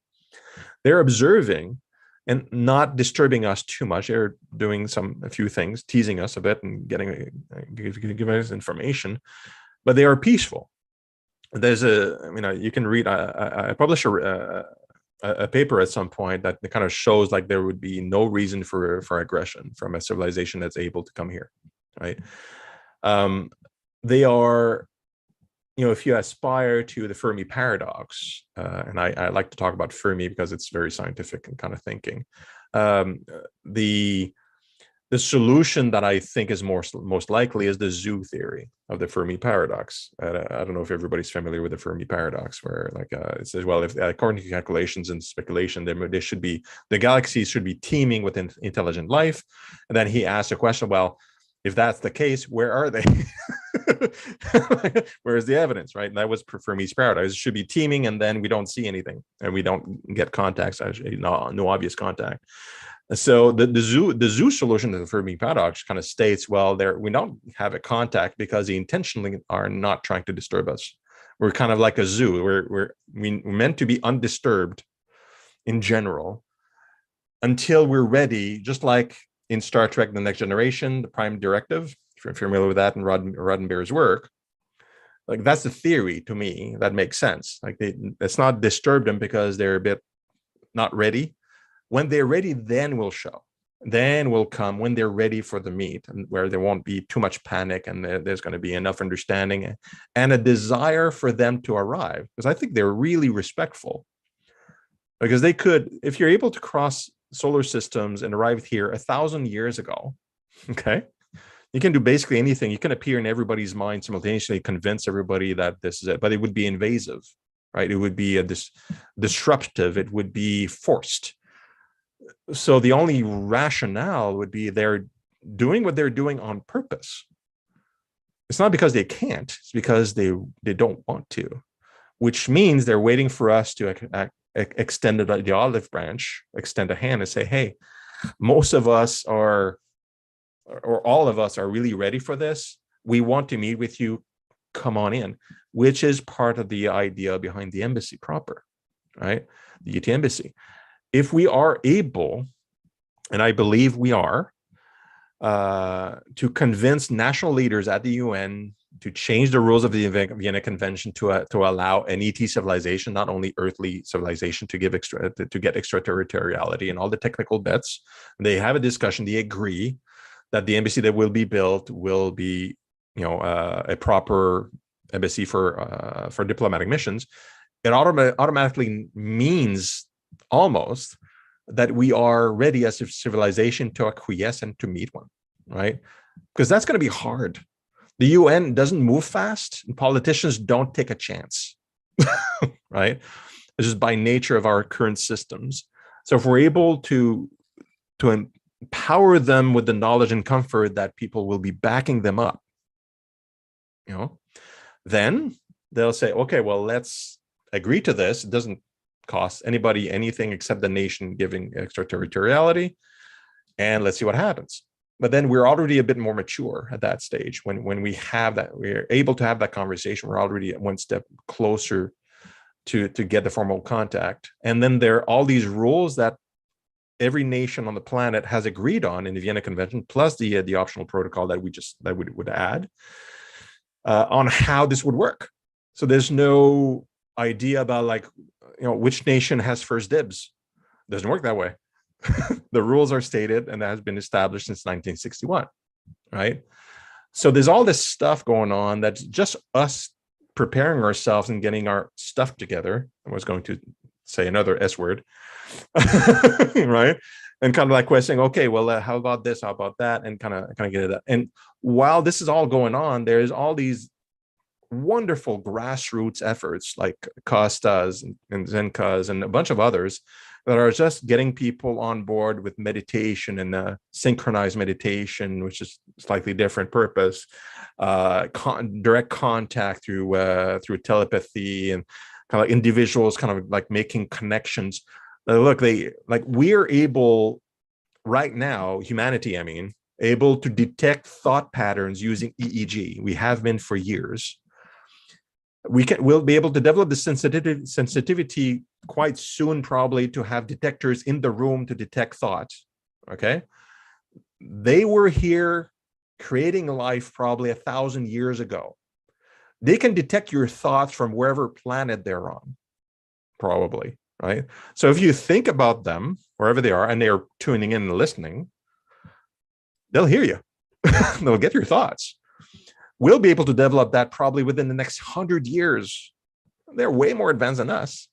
They're observing and not disturbing us too much. They're doing a few things, teasing us a bit and giving us information, but they are peaceful. There's you can read, I published a paper at some point that kind of shows like there would be no reason for aggression from a civilization that's able to come here, right? They are, if you aspire to the Fermi Paradox, and I like to talk about Fermi because it's very scientific and kind of thinking, the solution that I think is most likely is the zoo theory of the Fermi Paradox. I don't know if everybody's familiar with the Fermi Paradox, where it says, well, if according to calculations and speculation, the galaxies should be teeming with intelligent life. And then he asked a question, well, if that's the case, where are they? Where's the evidence, right? And that was Fermi's paradox. It should be teeming, and then we don't see anything, and we don't get contacts. Actually, no obvious contact. So the zoo solution to the Fermi paradox kind of states, well, we don't have a contact because they intentionally are not trying to disturb us. We're kind of like a zoo. We're meant to be undisturbed in general until we're ready, just like in Star Trek: The Next Generation, the Prime Directive, if you're familiar with that, and Roddenberry's work. Like, that's the theory to me that makes sense. Like, let's not disturb them because they're a bit not ready. When they're ready, then we'll show. then will come when they're ready for the meet, and where there won't be too much panic, and there's going to be enough understanding and a desire for them to arrive. Because I think they're really respectful. Because they could, if you're able to cross solar systems and arrive here 1,000 years ago, okay, you can do basically anything. You can appear in everybody's mind simultaneously, convince everybody that this is it, but it would be invasive, right? It would be disruptive. It would be forced. So the only rationale would be they're doing what they're doing on purpose. It's not because they can't, it's because they don't want to, which means they're waiting for us to extend the olive branch, extend a hand and say, hey, most of us are, or all of us are really ready for this. We want to meet with you. Come on in, which is part of the idea behind the embassy proper, right? The UT embassy. If we are able, and I believe we are, to convince national leaders at the UN to change the rules of the Vienna Convention to allow an ET civilization, not only earthly civilization, to get extraterritoriality and all the technical bits. They have a discussion. They agree that the embassy that will be built will be, a proper embassy for diplomatic missions. It automatically means almost that we are ready as a civilization to acquiesce and to meet one, right? Because that's going to be hard. The UN doesn't move fast, and politicians don't take a chance, right? It's just by nature of our current systems. So if we're able to empower them with the knowledge and comfort that people will be backing them up, then they'll say, okay, well, let's agree to this. It doesn't cost anybody anything except the nation giving extraterritoriality, and let's see what happens. But then we're already a bit more mature at that stage. When we have that, we're able to have that conversation, we're already one step closer to get the formal contact. And then there are all these rules that every nation on the planet has agreed on in the Vienna Convention, plus the optional protocol that we would add on how this would work. So there's no idea about which nation has first dibs. It doesn't work that way. The rules are stated, and that has been established since 1961, right? So there's all this stuff going on that's just us preparing ourselves and getting our stuff together. I was going to say another S word, right? And kind of like questioning, okay, well, how about this? How about that? And kind of get it up. And while this is all going on, there's all these wonderful grassroots efforts like Costa's and Zenka's and a bunch of others that are just getting people on board with meditation and synchronized meditation, which is slightly different purpose, direct contact through telepathy, and kind of like individuals kind of like making connections. Look, we're able right now, humanity, able to detect thought patterns using EEG. We have been for years. We'll be able to develop the sensitivity quite soon, probably, to have detectors in the room to detect thought. Okay, they were here creating life probably 1,000 years ago. They can detect your thoughts from wherever planet they're on, probably, right? So if you think about them wherever they are and they are tuning in and listening, they'll hear you. They'll get your thoughts. We'll be able to develop that probably within the next 100 years. They're way more advanced than us.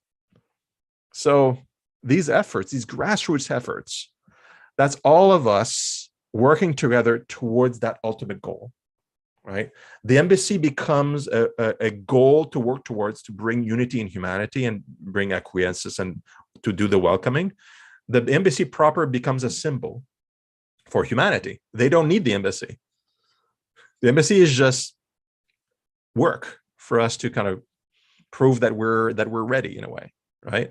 So these efforts, these grassroots efforts, that's all of us working together towards that ultimate goal, right? The embassy becomes a goal to work towards, to bring unity in humanity and bring acquiescence and to do the welcoming. The embassy proper becomes a symbol for humanity. They don't need the embassy. The embassy is just work for us to kind of prove that we're ready in a way, right?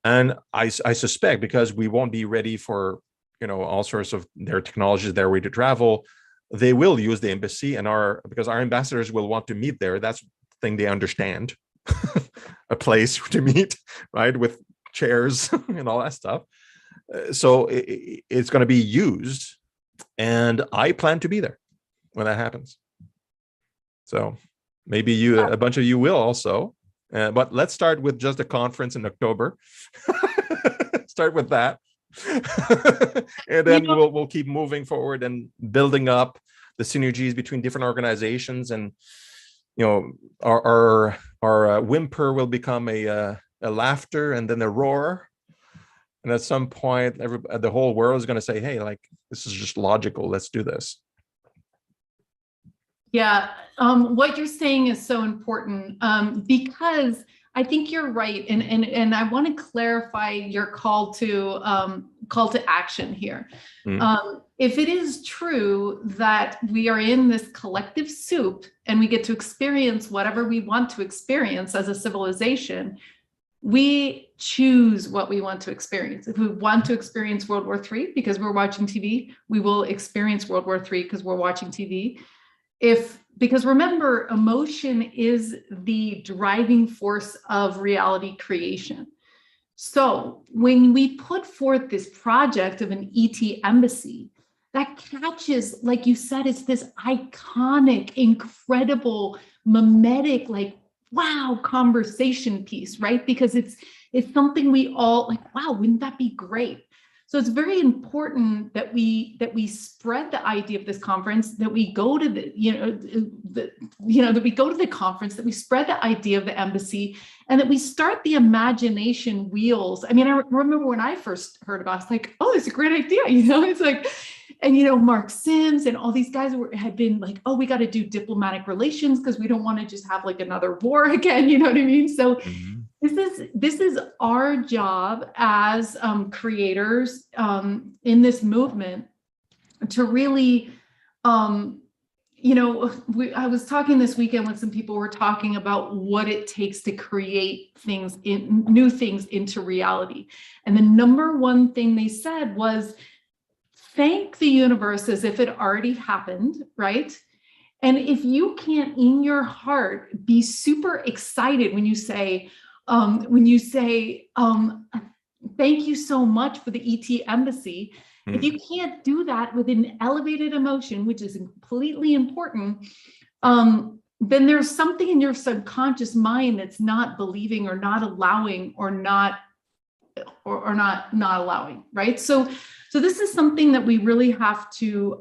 And I suspect, because we won't be ready for all sorts of their technologies, their way to travel, they will use the embassy, and because our ambassadors will want to meet there. That's the thing they understand, a place to meet, right, with chairs and all that stuff. So it's going to be used, and I plan to be there when that happens. So maybe a bunch of you will also, but let's start with just a conference in October. Start with that, And then we'll keep moving forward and building up the synergies between different organizations, and our whimper will become a laughter, and then a roar, and at some point the whole world is going to say, hey, like, this is just logical, let's do this. Yeah, what you're saying is so important, because I think you're right, and I want to clarify your call to action here. If it is true that we are in this collective soup and we get to experience whatever we want to experience as a civilization, we choose what we want to experience. If we want to experience World War III because we're watching TV, we will experience World War III because we're watching TV. Because remember, emotion is the driving force of reality creation. So when we put forth this project of an ET embassy, that catches, like you said, it's this iconic, incredible, mimetic, like, wow, conversation piece, right? Because it's something we all like, wow, wouldn't that be great? So it's very important that we spread the idea of this conference, that we go to that we go to the conference, that we spread the idea of the embassy, and that we start the imagination wheels. I mean, I remember when I first heard about it, it's like, oh, it's a great idea. It's like, and Mark Sims and all these guys had been like, oh, we got to do diplomatic relations because we don't want to just have like another war again. You know what I mean? So. Mm-hmm. This is our job as creators in this movement to really, I was talking this weekend with some people. We're talking about what it takes to create new things into reality. And the number one thing they said was, thank the universe as if it already happened, right? And if you can't in your heart be super excited when you say, thank you so much for the ET embassy. Mm. If you can't do that with an elevated emotion, which is completely important, then there's something in your subconscious mind that's not believing or not allowing or not allowing, right? So this is something that we really have to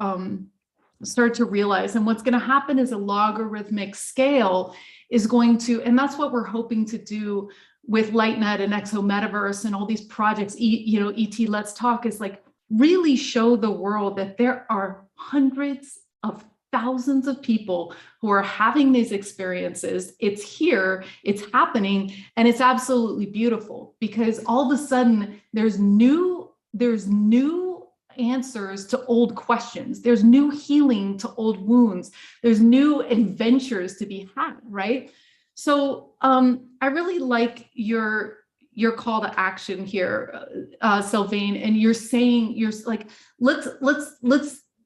start to realize. And what's going to happen is a logarithmic scale is going to, and that's what we're hoping to do with LightNet and Exo Metaverse and all these projects, ET Let's Talk, is like really show the world that there are hundreds of thousands of people who are having these experiences. It's here, it's happening, and it's absolutely beautiful because all of a sudden there's new answers to old questions. There's new healing to old wounds. There's new adventures to be had, right? So I really like your call to action here, Sylvain, and you're saying, you're like, let's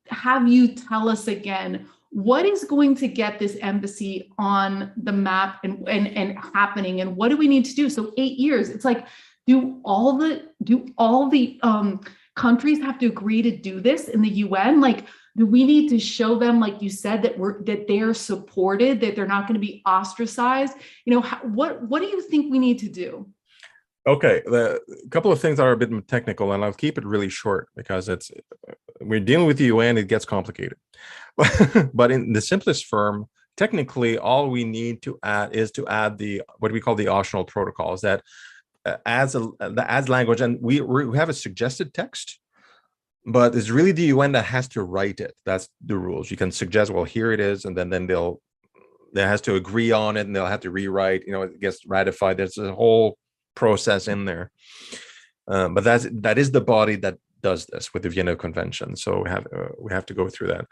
have you tell us again, what is going to get this embassy on the map and happening, and what do we need to do? So 8 years, it's like, do all the countries have to agree to do this in the UN? Like, do we need to show them, like you said, that they're supported, that they're not going to be ostracized? What do you think we need to do? Okay, a couple of things are a bit technical, and I'll keep it really short because we're dealing with the UN, it gets complicated. But in the simplest form, technically, all we need to add is what we call the optional protocols that adds language, and we have a suggested text, but it's really the UN that has to write it. That's the rules. You can suggest, well, here it is, and then they has to agree on it, and they'll have to rewrite. It gets ratified. There's a whole process in there, but that is the body that does this with the Vienna Convention. So we have to go through that.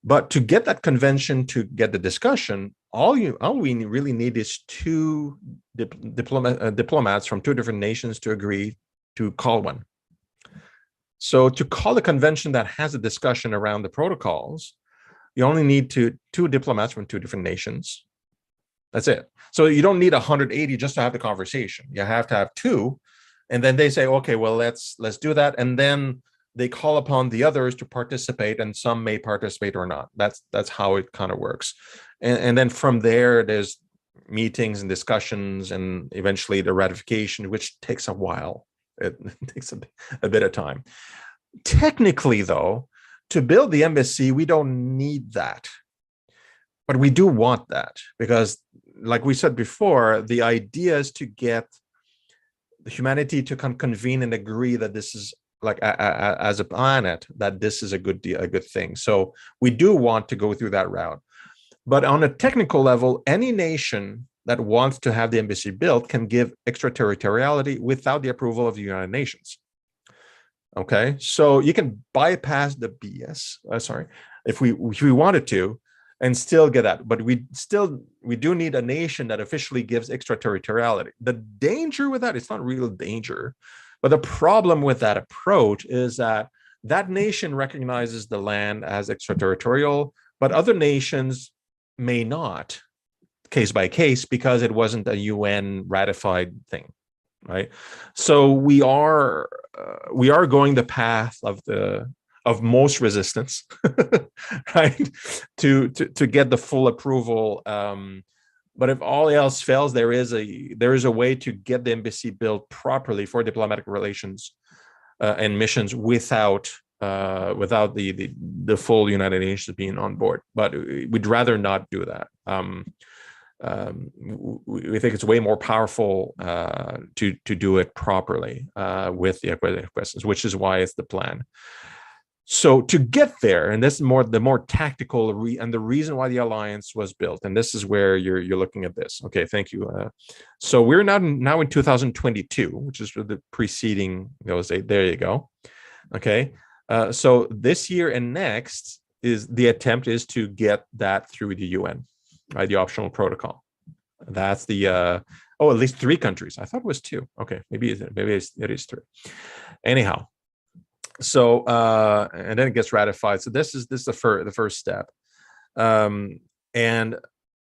But to get that convention, to get the discussion, all we really need is two diplomats from two different nations to agree to call one. So to call a convention that has a discussion around the protocols, you only need two diplomats from two different nations. That's it. So you don't need 180 just to have the conversation. You have to have two, and then they say, okay, well, let's do that, and then they call upon the others to participate, and some may participate or not. That's how it kind of works. And then from there, there's meetings and discussions, and eventually the ratification, which takes a while. It takes a bit of time. Technically, though, to build the embassy, we don't need that. But we do want that because, like we said before, the idea is to get humanity to convene and agree that this is like as a planet, that this is a good thing. So we do want to go through that route. But on a technical level, any nation that wants to have the embassy built can give extraterritoriality without the approval of the United Nations. Okay, so you can bypass the BS. If we wanted to, and still get that. But we do need a nation that officially gives extraterritoriality. The danger with that, it's not real danger, but the problem with that approach is that that nation recognizes the land as extraterritorial, but other nations may not, case by case, because it wasn't a UN ratified thing, right? So we are going the path of most resistance, right? To get the full approval. But if all else fails, there is a way to get the embassy built properly for diplomatic relations and missions without the full United Nations being on board. But we'd rather not do that. We think it's way more powerful to do it properly with the accredited questions, which is why it's the plan. So to get there, and this is the more tactical and the reason why the alliance was built, and this is where you're looking at this. Okay, thank you. So we're now in 2022, which is the preceding those days. There you go. Okay, so this year and next the attempt is to get that through the UN, right? The optional protocol. That's the at least 3 countries. I thought it was 2. Okay, maybe it is 3. Anyhow. So and then it gets ratified. So this is the first step, and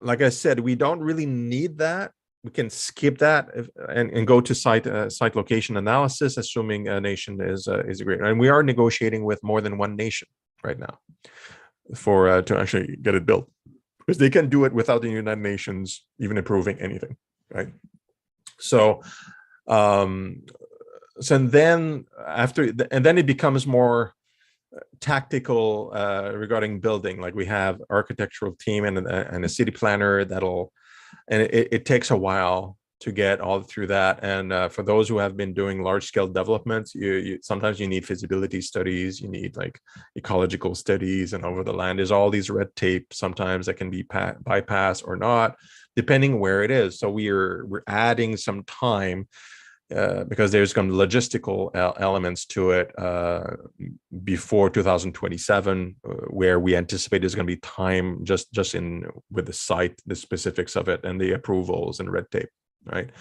like I said, we don't really need that. We can skip that and go to site location analysis, assuming a nation is agreed. And we are negotiating with more than one nation right now for to actually get it built, because they can do it without the United Nations even approving anything, right? So. So then it becomes more tactical regarding building. Like we have architectural team and a city planner and it takes a while to get all through that. And for those who have been doing large scale developments, you sometimes you need feasibility studies, you need like ecological studies, and over the land is all these red tape sometimes that can be bypassed or not, depending where it is. So we're adding some time. Because there's some logistical elements to it before 2027, where we anticipate there's going to be time just in with the site, the specifics of it, and the approvals and red tape, right?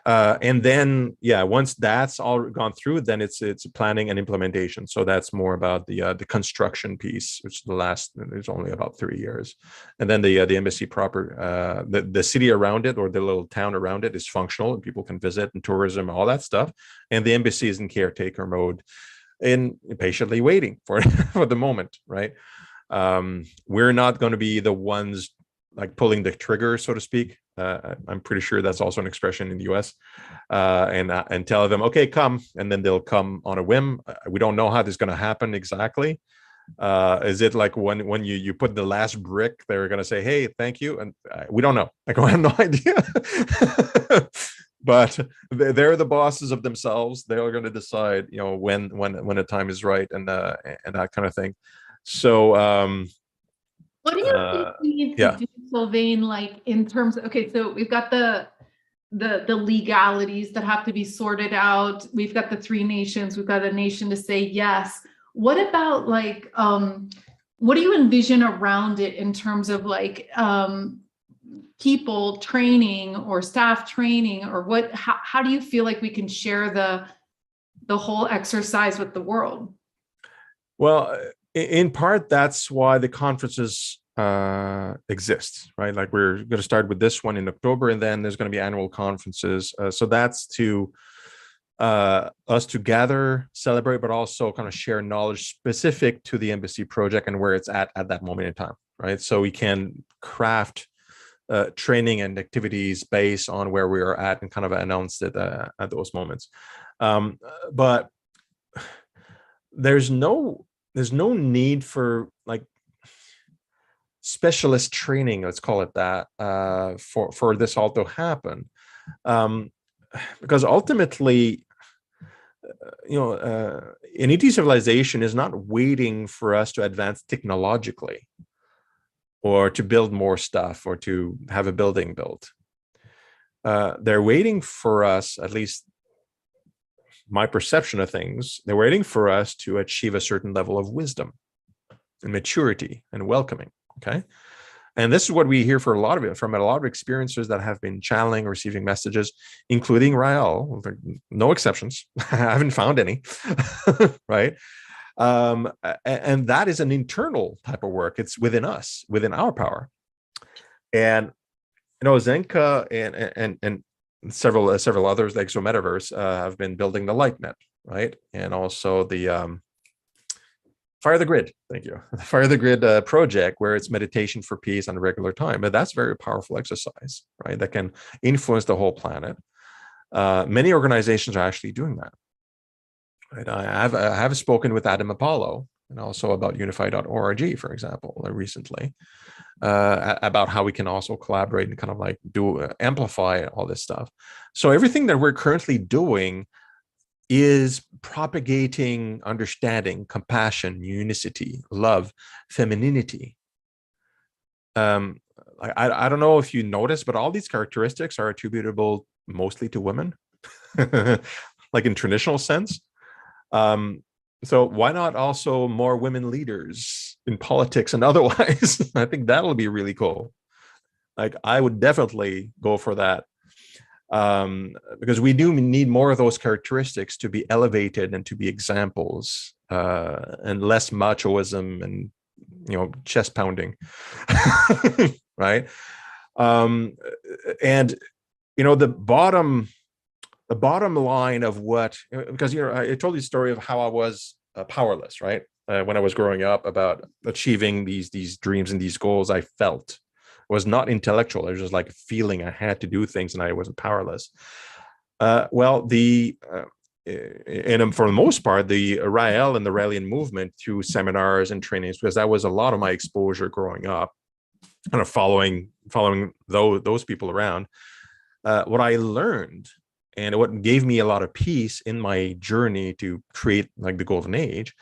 And then, once that's all gone through, then it's planning and implementation. So that's more about the construction piece, which there's only about 3 years, and then the embassy proper, the city around it or the little town around it is functional and people can visit, and tourism, all that stuff. And the embassy is in caretaker mode, and patiently waiting for for the moment, right? We're not going to be the ones like pulling the trigger, so to speak. I'm pretty sure that's also an expression in the US, and tell them, okay, come, and then they'll come on a whim. We don't know how this is going to happen exactly. Is it like when you put the last brick, they're going to say, hey, thank you? And we don't know. Like, I have no idea. But they're the bosses of themselves. They're going to decide, when the time is right, and that kind of thing. So, what do you think we need to do, Sylvain, like in terms of, okay, so we've got the legalities that have to be sorted out. We've got the 3 nations, we've got a nation to say yes. What about like, what do you envision around it in terms of like people training or staff training, or how do you feel like we can share the whole exercise with the world? Well, in part, that's why the conferences exist, right? Like we're going to start with this one in October, and then there's going to be annual conferences. So that's to us to gather, celebrate, but also kind of share knowledge specific to the embassy project and where it's at that moment in time, right? So we can craft training and activities based on where we are at, and kind of announced it at those moments. But there's no need for like specialist training, let's call it that, for this all to happen, because ultimately, an ET civilization is not waiting for us to advance technologically, or to build more stuff, or to have a building built. They're waiting for us, at least my perception of things, they're waiting for us to achieve a certain level of wisdom and maturity and welcoming. Okay. And this is what we hear from a lot of experiencers that have been channeling, receiving messages, including Rael, no exceptions. I haven't found any, right? And that is an internal type of work. It's within us, within our power. And, Zenka and several others, like So Metaverse, have been building the LightNet, right? And also the Fire the Grid, thank you. The Fire the Grid project, where it's meditation for peace on a regular time. But that's a very powerful exercise, right? That can influence the whole planet. Many organizations are actually doing that. Right? I have spoken with Adam Apollo, and also about unify.org, for example, recently, about how we can also collaborate and kind of like amplify all this stuff. So everything that we're currently doing is propagating understanding, compassion, unicity, love, femininity. I don't know if you noticed, but all these characteristics are attributable mostly to women, like in traditional sense. So why not also more women leaders in politics and otherwise? I think that'll be really cool. Like, I would definitely go for that. Because we do need more of those characteristics to be elevated and to be examples, and less machoism and chest pounding, right? And the bottom line of what, because I told you the story of how I was powerless, right? When I was growing up, about achieving these dreams and these goals, I felt was not intellectual. It was just like a feeling I had to do things, and I wasn't powerless. And for the most part, the Rael and the Raelian movement, through seminars and trainings, because that was a lot of my exposure growing up, kind of following those people around. What I learned, and what gave me a lot of peace in my journey to create like the golden age,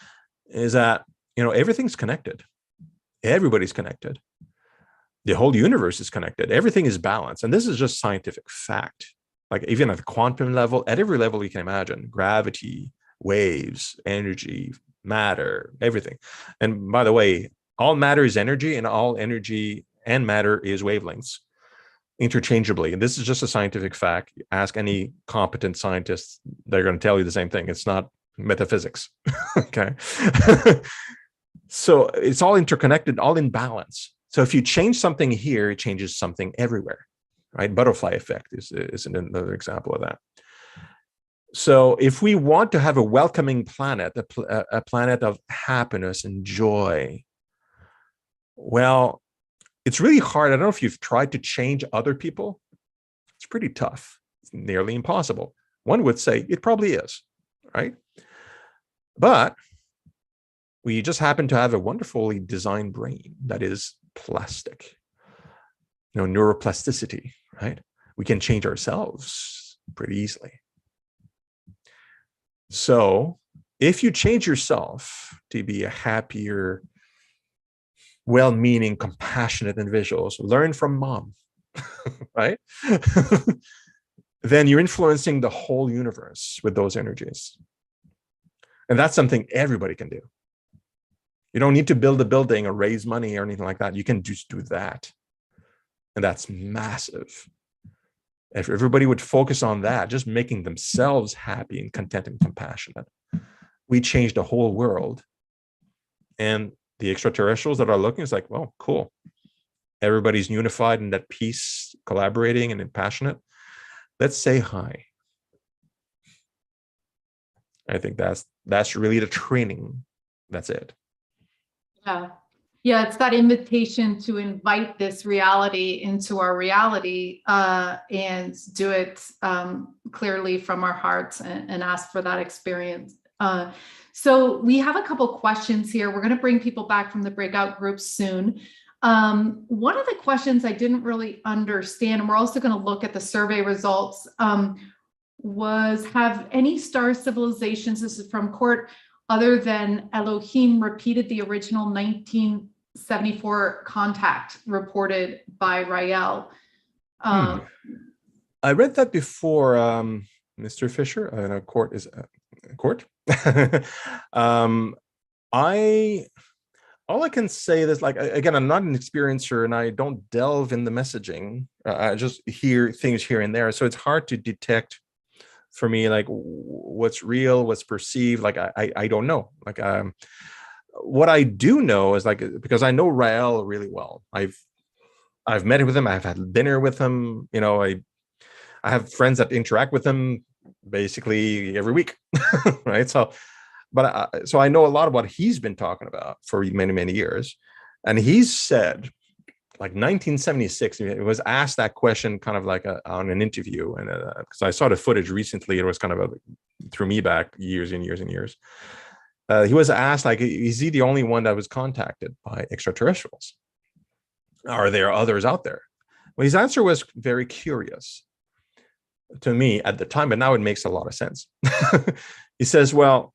is that everything's connected. Everybody's connected. The whole universe is connected. Everything is balanced. And this is just scientific fact. Like, even at the quantum level, at every level you can imagine: gravity, waves, energy, matter, everything. And by the way, all matter is energy, and all energy and matter is wavelengths, interchangeably. And this is just a scientific fact. Ask any competent scientist, they're going to tell you the same thing. It's not metaphysics. Okay. So it's all interconnected, all in balance. So if you change something here, it changes something everywhere, right? Butterfly effect is another example of that. So if we want to have a welcoming planet, a planet of happiness and joy, well, it's really hard. I don't know if you've tried to change other people. It's pretty tough. It's nearly impossible. One would say it probably is, right? But we just happen to have a wonderfully designed brain that is plastic, neuroplasticity, right? We can change ourselves pretty easily. So if you change yourself to be a happier, well-meaning, compassionate individuals, learn from mom, right? Then you're influencing the whole universe with those energies. And that's something everybody can do. You don't need to build a building or raise money or anything like that. You can just do that. And that's massive. If everybody would focus on that, just making themselves happy and content and compassionate, we change the whole world. And the extraterrestrials that are looking, it's like, well, cool. Everybody's unified and at peace, collaborating and passionate. Let's say hi. I think that's really the training. That's it. Yeah. Yeah, it's that invitation to invite this reality into our reality and do it clearly from our hearts and ask for that experience. So we have a couple questions here. We're going to bring people back from the breakout groups soon. One of the questions I didn't really understand, and we're also going to look at the survey results, was, have any star civilizations, this is from Court, other than Elohim, repeated the original 1974 contact reported by Rael? I read that before, Mr. Fisher. Court is Court. All I can say is, like, again, I'm not an experiencer and I don't delve in the messaging. I just hear things here and there, so it's hard to detect for me, like, what's real, what's perceived. Like, I don't know. Like, what I do know is, like, because I know Rael really well. I've met with him. I've had dinner with him. You know, I have friends that interact with him basically every week, right? So, but so I know a lot of what he's been talking about for many, many years, and he's said, like 1976, it was asked that question kind of like on an interview, and because I saw the footage recently, it was kind of threw me back years and years and years. He was asked, like, is he the only one that was contacted by extraterrestrials? Are there others out there? Well, his answer was very curious to me at the time, but now it makes a lot of sense. He says, well,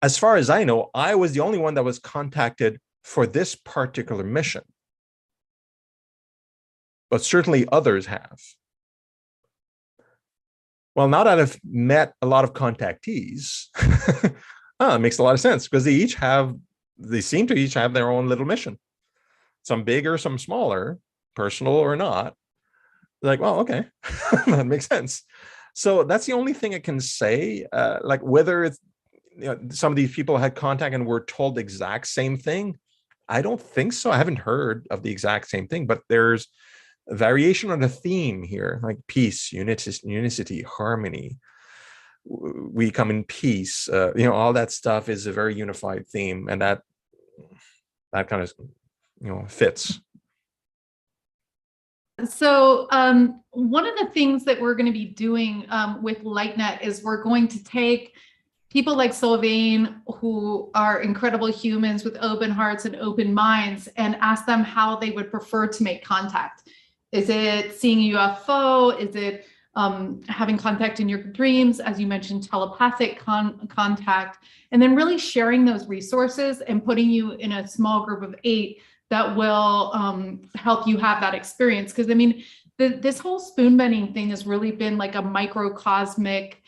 as far as I know, I was the only one that was contacted for this particular mission, but certainly others have. Well, now that I've met a lot of contactees, it makes a lot of sense, because they seem to each have their own little mission. Some bigger, some smaller, personal or not. Like, well, okay, that makes sense. So that's the only thing I can say. Like, whether it's, you know, some of these people had contact and were told the exact same thing, I don't think so. I haven't heard of the exact same thing, but there's a variation on the theme here, like peace, unicity, harmony. We come in peace. You know, all that stuff is a very unified theme, and that kind of, you know, fits. So one of the things that we're going to be doing with LightNet is we're going to take people like Sylvain, who are incredible humans with open hearts and open minds, and ask them how they would prefer to make contact. Is it seeing a UFO? Is it having contact in your dreams? As you mentioned, telepathic contact, and then really sharing those resources and putting you in a small group of 8 that will help you have that experience. Because I mean, this whole spoonbending thing has really been like a microcosmic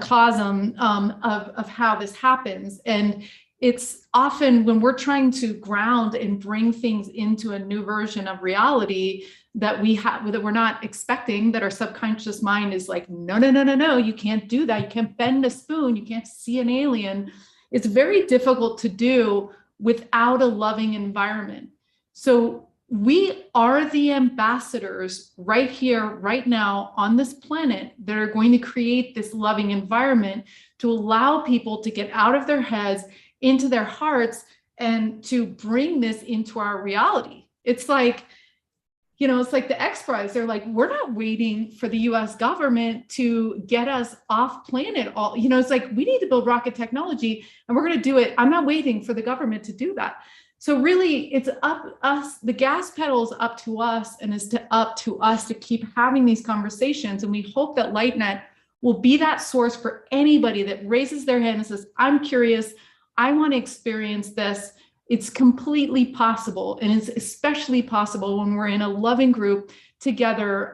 cosm of how this happens. And it's often when we're trying to ground and bring things into a new version of reality that we're not expecting, that our subconscious mind is like, no, you can't do that. You can't bend a spoon. You can't see an alien. It's very difficult to do without a loving environment. So we are the ambassadors right here, right now on this planet that are going to create this loving environment to allow people to get out of their heads, into their hearts, and to bring this into our reality. It's like, you know, it's like the X Prize. They're like, we're not waiting for the US government to get us off planet. All, you know, it's like, we need to build rocket technology and we're going to do it. I'm not waiting for the government to do that. So really, it's up us, the gas pedal is up to us, and it's up to us to keep having these conversations. And we hope that LightNet will be that source for anybody that raises their hand and says, I'm curious, I want to experience this. It's completely possible. And it's especially possible when we're in a loving group together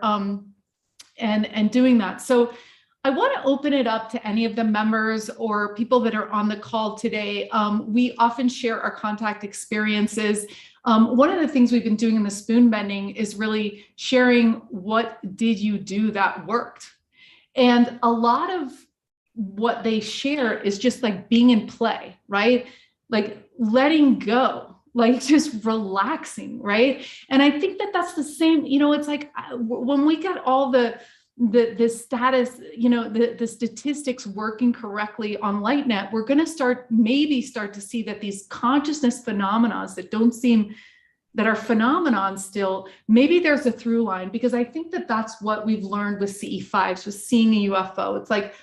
and doing that. So I want to open it up to any of the members or people that are on the call today. We often share our contact experiences. One of the things we've been doing in the spoonbending is really sharing what did you do that worked. And a lot of what they share is just like being in play, right? Like letting go, like just relaxing, right? And I think that that's the same, you know, it's like when we got all the the status, the statistics working correctly on LightNet, we're going to maybe start to see that these consciousness phenomena that don't seem, that are phenomenon still, maybe there's a through line, because I think that that's what we've learned with CE5s, with seeing a UFO. It's like,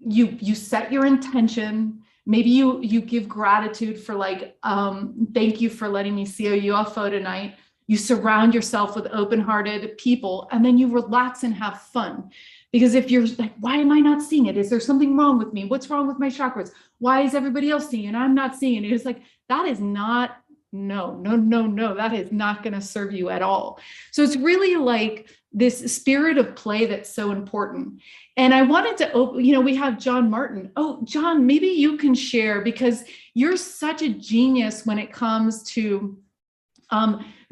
you set your intention. Maybe you give gratitude for like, thank you for letting me see a UFO tonight. You surround yourself with open-hearted people, and then you relax and have fun. Because if you're like, why am I not seeing it? Is there something wrong with me? What's wrong with my chakras? Why is everybody else seeing it and I'm not seeing it? It's like, that is not, no, that is not going to serve you at all. So it's really like this spirit of play that's so important. And I wanted to open, we have John Martin. Oh, John, maybe you can share, because you're such a genius when it comes to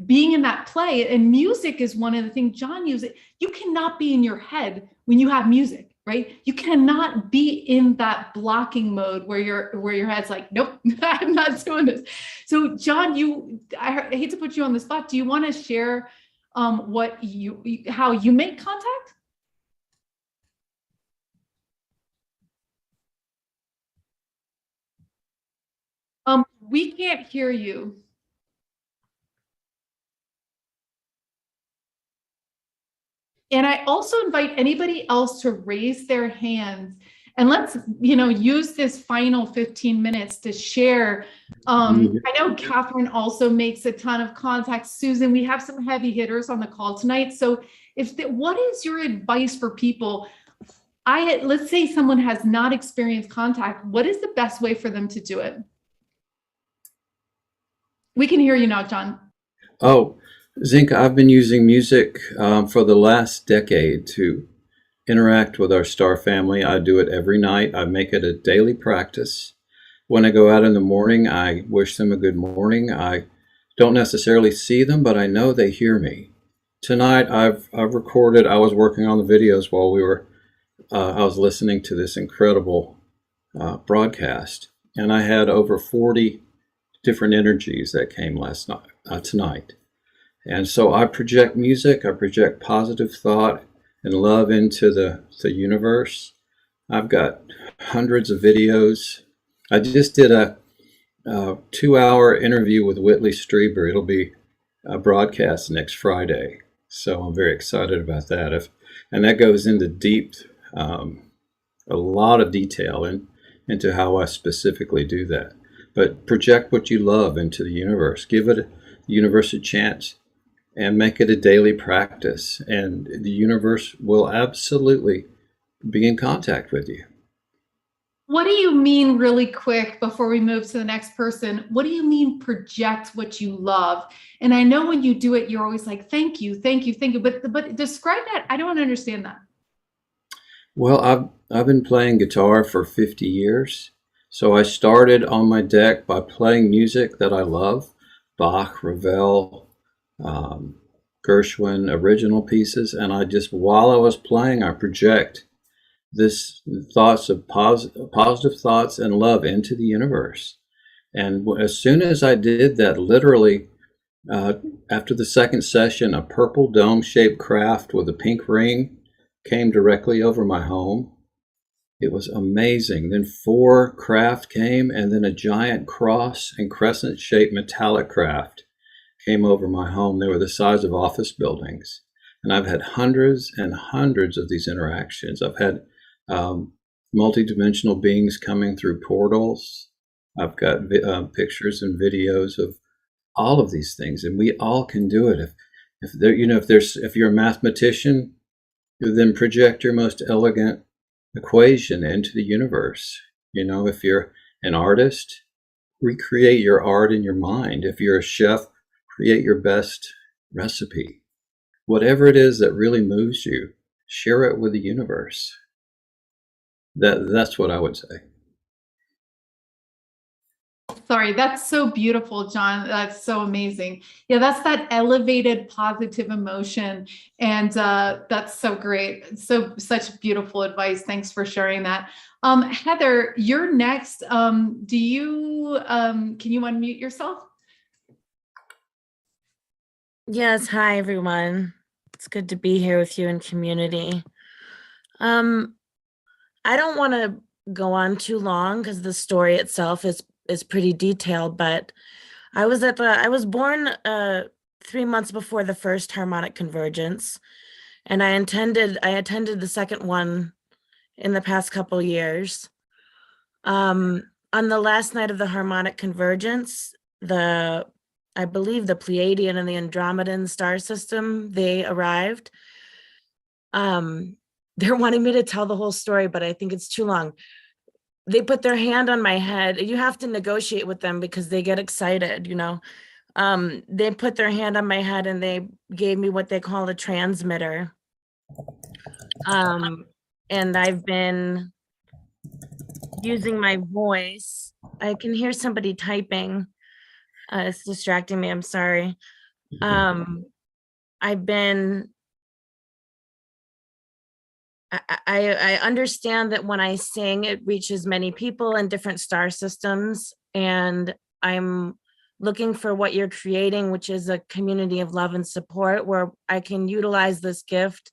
being in that play. And music is one of the things. John uses. You cannot be in your head when you have music, right? You cannot be in that blocking mode where your head's like, nope, I'm not doing this. So John, I hate to put you on the spot. Do you want to share how you make contact? We can't hear you. And I also invite anybody else to raise their hands, and let's, use this final 15 minutes to share. I know Catherine also makes a ton of contacts. Susan, we have some heavy hitters on the call tonight. So what is your advice for people? Let's say someone has not experienced contact. What is the best way for them to do it? We can hear you now, John. Oh, Zinc, I've been using music for the last decade to interact with our star family. I do it every night. I make it a daily practice. When I go out in the morning, I wish them a good morning. I don't necessarily see them, but I know they hear me. Tonight, I've recorded. I was working on the videos while I was listening to this incredible broadcast, and I had over 40 different energies that came tonight. And so I project music, I project positive thought and love into the universe. I've got hundreds of videos. I just did a 2-hour interview with Whitley Strieber. It'll be a broadcast next Friday. So I'm very excited about that. And that goes into a lot of detail into how I specifically do that. But project what you love into the universe. Give the universe a chance. And make it a daily practice, and the universe will absolutely be in contact with you. What do you mean, really quick, before we move to the next person? What do you mean project what you love? And I know when you do it, you're always like, thank you. But describe that. I don't understand that. Well, I've been playing guitar for 50 years. So I started on my deck by playing music that I love, Bach, Ravel, Gershwin, original pieces, and while I was playing, I project this thoughts of positive thoughts and love into the universe. And as soon as I did that, literally after the second session, a purple dome-shaped craft with a pink ring came directly over my home. It was amazing. Then 4 craft came, and then a giant cross and crescent-shaped metallic craft came over my home. They were the size of office buildings. And I've had hundreds and hundreds of these interactions. I've had multidimensional beings coming through portals. I've got pictures and videos of all of these things, and we all can do it. If you're a mathematician, then project your most elegant equation into the universe. If you're an artist, recreate your art in your mind. If you're a chef, create your best recipe. Whatever it is that really moves you, share it with the universe. That's what I would say. Sorry, that's so beautiful, John. That's so amazing. Yeah, that's that elevated positive emotion. And that's so great. Such beautiful advice. Thanks for sharing that. Heather, you're next. Can you unmute yourself? Yes. Hi, everyone. It's good to be here with you in community. I don't want to go on too long because the story itself is pretty detailed, but I was born 3 months before the first harmonic convergence, and I attended the second one in the past couple years. On the last night of the harmonic convergence, I believe the Pleiadian and the Andromedan star system, they arrived. They're wanting me to tell the whole story, but I think it's too long. They put their hand on my head. You have to negotiate with them because they get excited, you know. They put their hand on my head and they gave me what they call a transmitter. And I've been using my voice. I can hear somebody typing. It's distracting me. I'm sorry. I understand that when I sing, it reaches many people in different star systems, and I'm looking for what you're creating, which is a community of love and support where I can utilize this gift,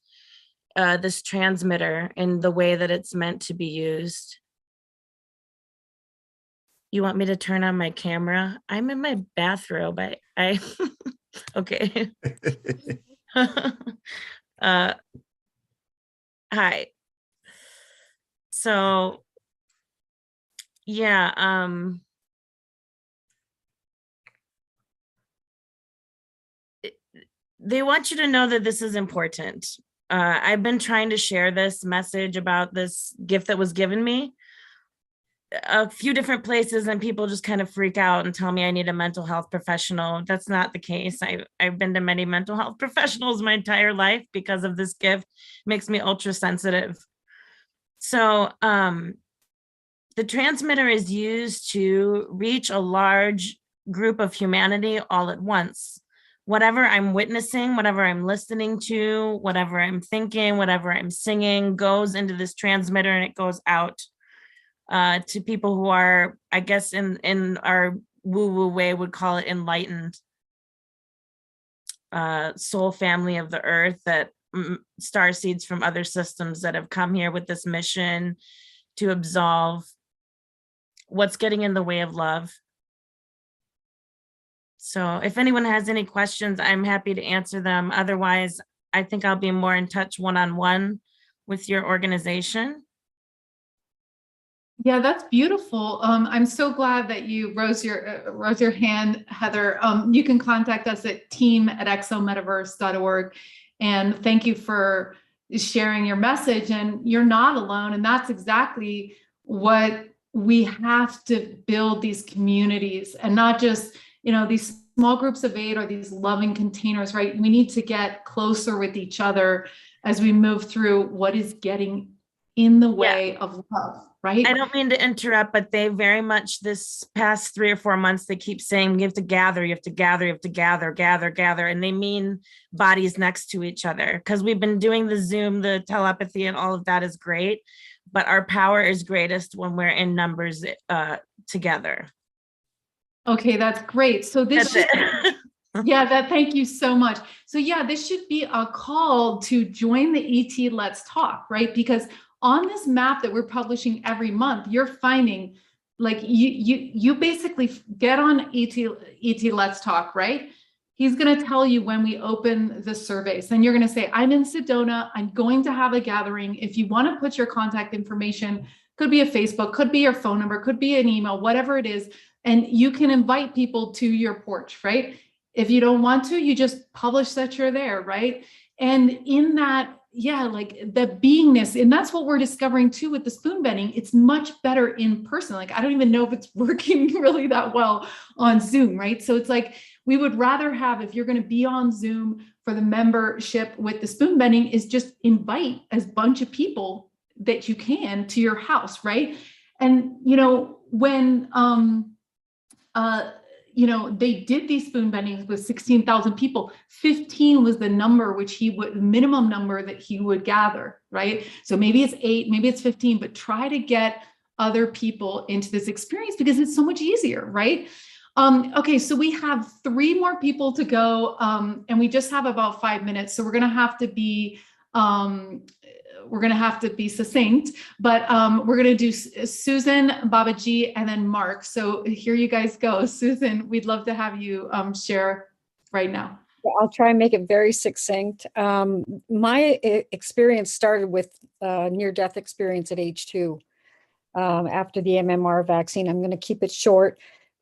this transmitter, in the way that it's meant to be used. You want me to turn on my camera? I'm in my bathrobe. I okay. Hi. So yeah, they want you to know that this is important. I've been trying to share this message about this gift that was given me a few different places, and people just kind of freak out and tell me I need a mental health professional. That's not the case. I've been to many mental health professionals my entire life because of this gift. It makes me ultra sensitive. So the transmitter is used to reach a large group of humanity all at once. Whatever I'm witnessing, whatever I'm listening to, whatever I'm thinking, whatever I'm singing goes into this transmitter, and it goes out to people who are, I guess in our woo-woo way, would call it enlightened soul family of the earth, that star seeds from other systems that have come here with this mission to absolve what's getting in the way of love. So if anyone has any questions, I'm happy to answer them. Otherwise, I think I'll be more in touch one-on-one with your organization. Yeah, that's beautiful. I'm so glad that you rose your hand, Heather. You can contact us at team@exometaverse.org. And thank you for sharing your message. And you're not alone. And that's exactly what we have to build, these communities, and not just, these small groups of 8 or these loving containers, right? We need to get closer with each other as we move through what is getting in the way of love. Right? I don't mean to interrupt, but they very much, this past 3 or 4 months, they keep saying you have to gather, you have to gather, you have to gather. And they mean bodies next to each other, because we've been doing the Zoom, the telepathy, and all of that is great. But our power is greatest when we're in numbers together. Okay, that's great. So this thank you so much. So yeah, this should be a call to join the ET Let's Talk, right? Because on this map that we're publishing every month, you're finding, like, you basically get on ET Let's Talk, right? He's going to tell you when we open the surveys, and you're going to say, I'm in Sedona, I'm going to have a gathering. If you want to put your contact information, could be a Facebook, could be your phone number, could be an email, whatever it is, and you can invite people to your porch, right? If you don't want to, you just publish that you're there, right? And in that, like the beingness, and that's what we're discovering too with the spoonbending. It's much better in person. Like, I don't even know if it's working really that well on Zoom, right? So it's like, we would rather have, if you're going to be on Zoom for the membership with the spoonbending, is just invite as bunch of people that you can to your house, right? And when they did these spoon bendings with 16,000 people, 15 was the number minimum number that he would gather, right? So maybe it's 8, maybe it's 15, but try to get other people into this experience because it's so much easier, right? Okay, so we have 3 more people to go, and we just have about 5 minutes. So we're going to have to be succinct, but we're going to do Susan, Babaji, and then Mark. So here you guys go. Susan, we'd love to have you share right now. I'll try and make it very succinct. My experience started with near-death experience at age 2 after the MMR vaccine. I'm going to keep it short.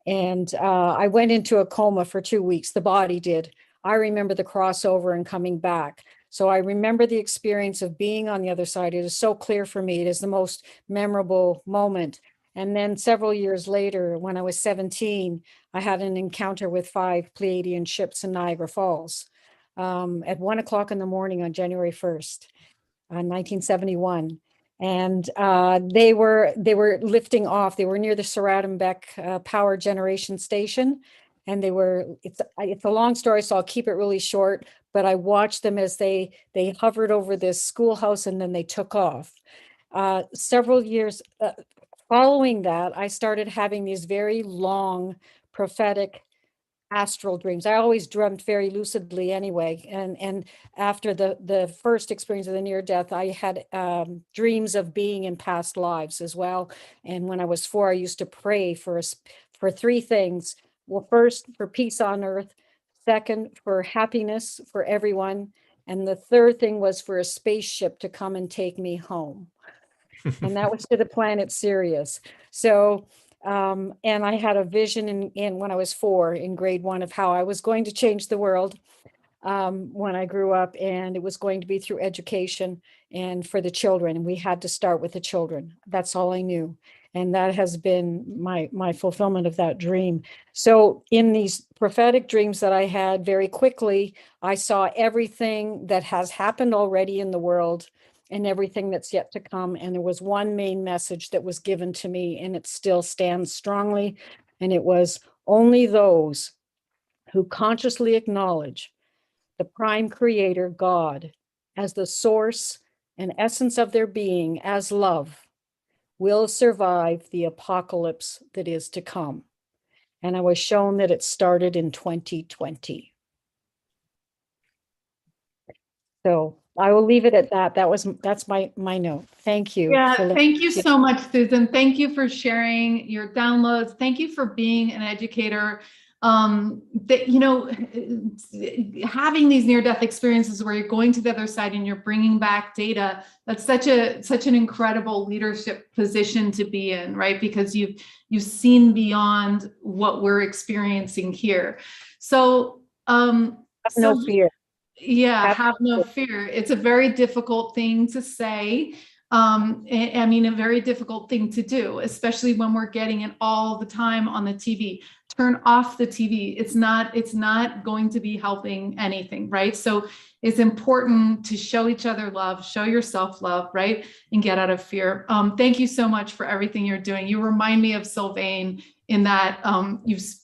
And I went into a coma for 2 weeks. The body did. I remember the crossover and coming back. So I remember the experience of being on the other side. It is so clear for me. It is the most memorable moment. And then several years later, when I was 17, I had an encounter with 5 Pleiadian ships in Niagara Falls at 1 o'clock in the morning on January 1st, 1971. And they were lifting off. They were near the Saratambeck power generation station. And it's a long story, so I'll keep it really short, but I watched them as they hovered over this schoolhouse and then they took off. Several years following that, I started having these very long prophetic astral dreams. I always dreamt very lucidly anyway. And after the first experience of the near death, I had dreams of being in past lives as well. And when I was 4, I used to pray for 3 things. Well, first, for peace on earth. Second, for happiness for everyone. And the third thing was for a spaceship to come and take me home. And that was to the planet Sirius. So, and I had a vision in when I was 4 in grade 1 of how I was going to change the world when I grew up, and it was going to be through education and for the children. And we had to start with the children. That's all I knew. And that has been my fulfillment of that dream. So in these prophetic dreams that I had, very quickly, I saw everything that has happened already in the world and everything that's yet to come. And there was one main message that was given to me, and it still stands strongly. And it was, only those who consciously acknowledge the prime creator, God, as the source and essence of their being, as love, will survive the apocalypse that is to come. And I was shown that it started in 2020. So I will leave it at that. That's my note. Thank you. Yeah, thank you so much, Susan. Thank you for sharing your downloads. Thank you for being an educator. That, you know, having these near-death experiences where you're going to the other side and you're bringing back data, that's such an incredible leadership position to be in, right? Because you've seen beyond what we're experiencing here. So, no fear. Yeah, have no fear. It's a very difficult thing to say. I mean, a very difficult thing to do, especially when we're getting it all the time on the TV. Turn off the TV. It's not going to be helping anything, right? So it's important to show each other love, show yourself love, right? And get out of fear. Thank you so much for everything you're doing. You remind me of Sylvain in that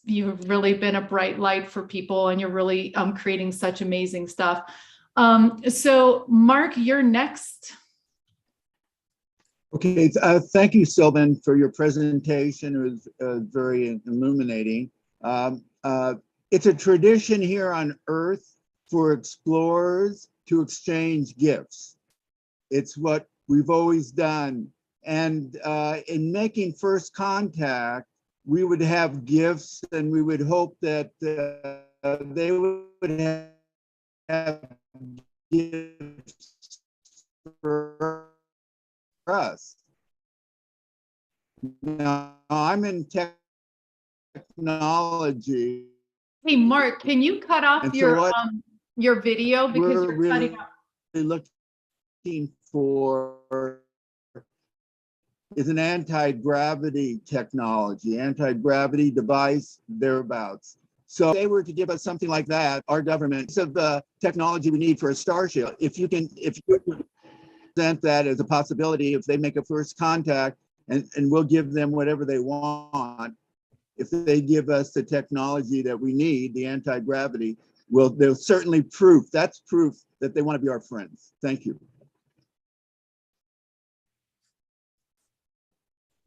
you've really been a bright light for people, and you're really creating such amazing stuff. So Mark, you're next. Okay, thank you, Sylvan, for your presentation. It was very illuminating. It's a tradition here on Earth for explorers to exchange gifts. It's what we've always done. And in making first contact, we would have gifts, and we would hope that they would have gifts for us. Now, I'm in technology. Hey, Mark, can you cut off your video because you're really cutting out? Looking for is an anti-gravity technology, anti-gravity device, thereabouts. So if they were to give us something like that, our government, of the technology we need for a starship, if you present that as a possibility, if they make a first contact, and we'll give them whatever they want. If they give us the technology that we need, the anti-gravity, there's certainly proof. That's proof that they want to be our friends. Thank you.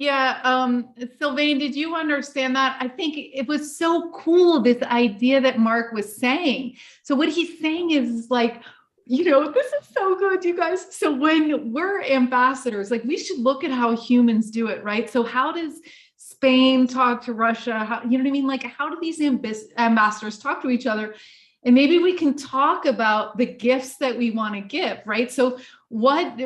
Yeah, Sylvain, did you understand that? I think it was so cool, this idea that Mark was saying. So what he's saying is like, this is so good, you guys. So when we're ambassadors, like we should look at how humans do it, right? So how does Spain talk to Russia? How, you know what I mean? Like, how do these ambassadors talk to each other? And maybe we can talk about the gifts that we want to give, right? So what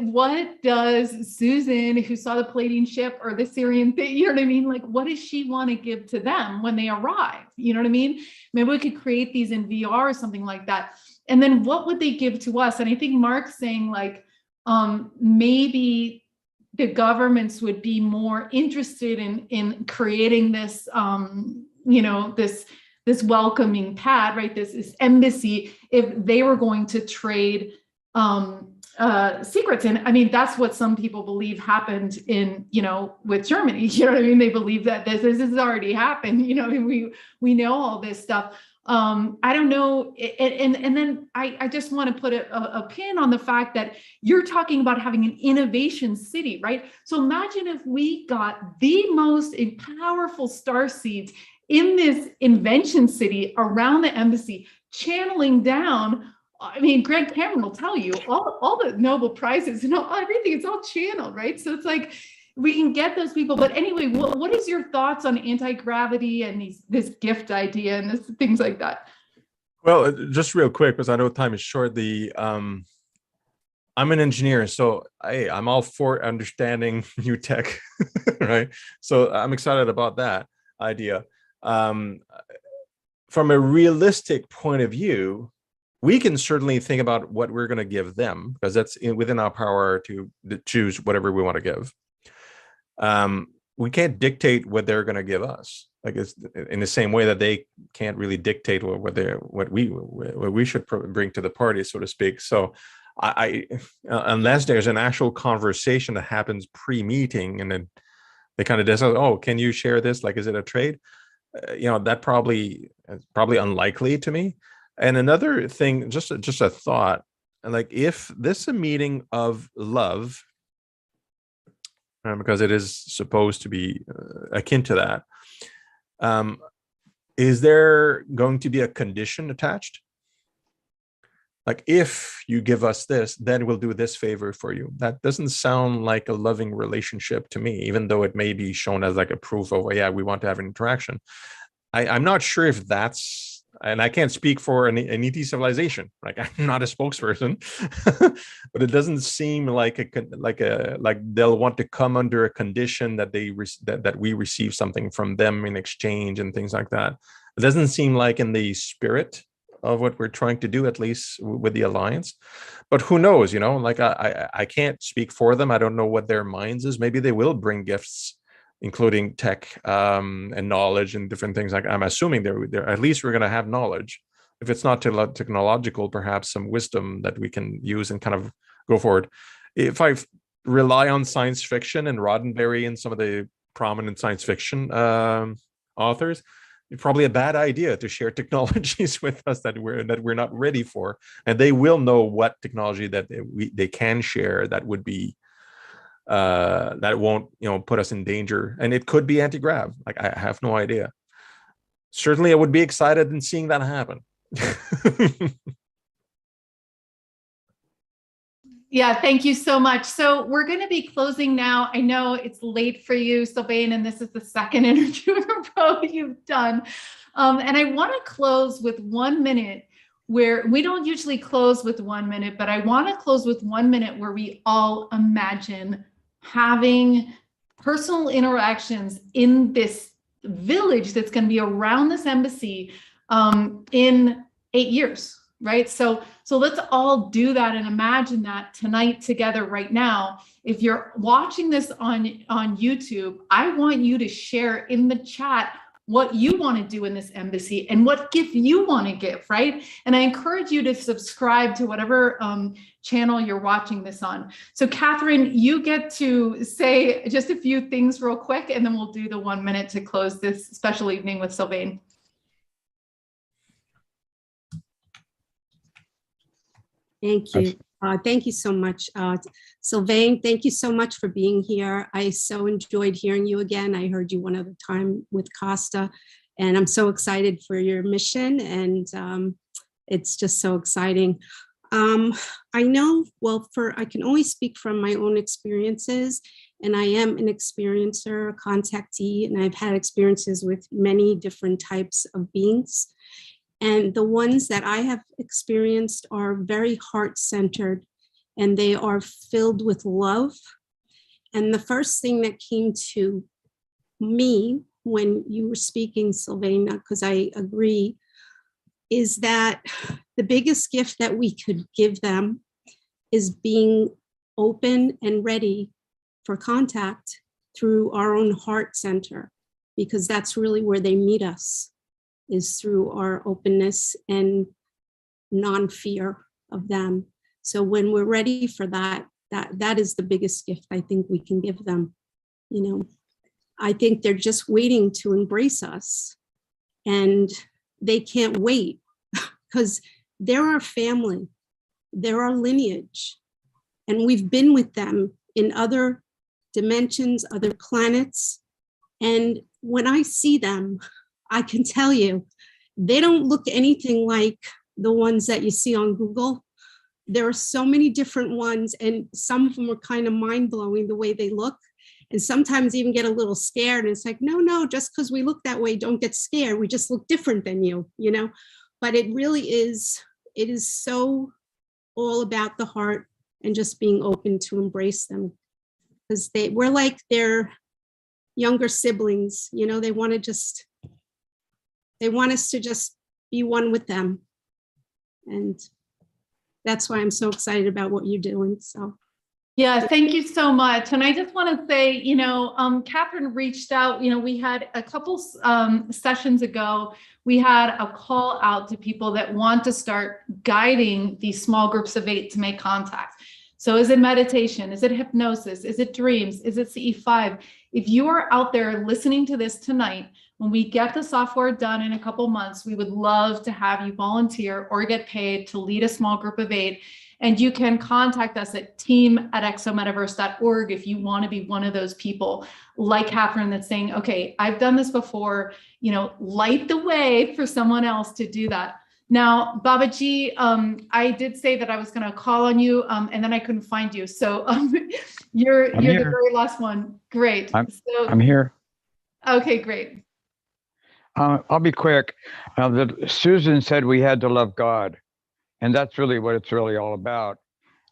does Susan, who saw the Palladian ship or the Syrian thing, you know what I mean? Like, what does she want to give to them when they arrive? You know what I mean? Maybe we could create these in VR or something like that. And then what would they give to us? And I think Mark's saying like, maybe the governments would be more interested in creating this, this welcoming pad, right? This embassy, if they were going to trade secrets. And I mean, that's what some people believe happened in, with Germany. You know what I mean? They believe that this has already happened. And we know all this stuff. I don't know. And then I just want to put a pin on the fact that you're talking about having an innovation city, right? So imagine if we got the most powerful star seeds in this invention city around the embassy, channeling down. I mean, Greg Cameron will tell you all the Nobel Prizes and everything, it's all channeled, right? So it's like, we can get those people. But anyway, what is your thoughts on anti-gravity and this gift idea and things like that? Well, just real quick, because I know time is short. I'm an engineer, so I'm all for understanding new tech, right? So I'm excited about that idea. From a realistic point of view, we can certainly think about what we're going to give them, because that's within our power to choose whatever we want to give. We can't dictate what they're going to give us, like it's in the same way that they can't really dictate what we should bring to the party, so to speak. So I unless there's an actual conversation that happens pre-meeting and then they kind of decide, oh, can you share this? Like, is it a trade? That probably unlikely to me. And another thing, just a thought, like if this is a meeting of love, because it is supposed to be akin to that, is there going to be a condition attached? Like, if you give us this, then we'll do this favor for you. That doesn't sound like a loving relationship to me, even though it may be shown as like a proof of, yeah, we want to have an interaction. I'm not sure if that's, and I can't speak for an ET civilization. Like, I'm not a spokesperson, but it doesn't seem like they'll want to come under a condition that that we receive something from them in exchange and things like that. It doesn't seem like in the spirit of what we're trying to do, at least with the alliance. But who knows? Like I can't speak for them. I don't know what their minds is. Maybe they will bring gifts, including tech and knowledge and different things. Like, I'm assuming they're at least we're going to have knowledge. If it's not technological, perhaps some wisdom that we can use and kind of go forward. If I rely on science fiction and Roddenberry and some of the prominent science fiction authors, it's probably a bad idea to share technologies with us that we're not ready for, and they will know what technology that they can share that would be that won't put us in danger, and it could be anti-grav. Like, I have no idea. Certainly I would be excited in seeing that happen. Yeah, thank you so much. So we're going to be closing now. I know it's late for you, Sylvain, and this is the second interview in a row you've done. And I want to close with 1 minute, where we don't usually close with 1 minute, but I want to close with 1 minute where we all imagine having personal interactions in this village that's going to be around this embassy in 8 years. Right. So let's all do that and imagine that tonight together right now. If you're watching this on YouTube, I want you to share in the chat what you want to do in this embassy and what gift you want to give. Right. And I encourage you to subscribe to whatever channel you're watching this on. So Catherine, you get to say just a few things real quick, and then we'll do the 1 minute to close this special evening with Sylvain. Thank you. Thank you so much. Sylvain, thank you so much for being here. I so enjoyed hearing you again. I heard you one other time with Costa, and I'm so excited for your mission, and it's just so exciting. I know, well, I can only speak from my own experiences, and I am an experiencer, a contactee, and I've had experiences with many different types of beings. And the ones that I have experienced are very heart-centered, and they are filled with love. And the first thing that came to me when you were speaking, Sylvain, because I agree, is that the biggest gift that we could give them is being open and ready for contact through our own heart center, because that's really where they meet us, is through our openness and non-fear of them. So when we're ready for that, that is the biggest gift I think we can give them. You know, I think they're just waiting to embrace us, and they can't wait because they're our family, they're our lineage, and we've been with them in other dimensions, other planets. And when I see them, I can tell you, they don't look anything like the ones that you see on Google. There are so many different ones, and some of them are kind of mind-blowing the way they look, and sometimes even get a little scared. And it's like, no, just because we look that way, don't get scared. We just look different than you, you know? But it really is, it is so all about the heart and just being open to embrace them, because we're like their younger siblings, you know. They want us to just be one with them. And that's why I'm so excited about what you're doing. So yeah, thank you so much. And I just want to say, you know, Catherine reached out, you know, we had a couple sessions ago, we had a call out to people that want to start guiding these small groups of 8 to make contact. So is it meditation? Is it hypnosis? Is it dreams? Is it CE5? If you are out there listening to this tonight, when we get the software done in a couple months, we would love to have you volunteer or get paid to lead a small group of 8. And you can contact us at team@exometaverse.org if you want to be one of those people like Catherine that's saying, okay, I've done this before, you know, light the way for someone else to do that. Now, Babaji, I did say that I was going to call on you, and then I couldn't find you. So you're the very last one. Great. I'm here. Okay, great. I'll be quick. Susan said we had to love God, and that's really what it's really all about.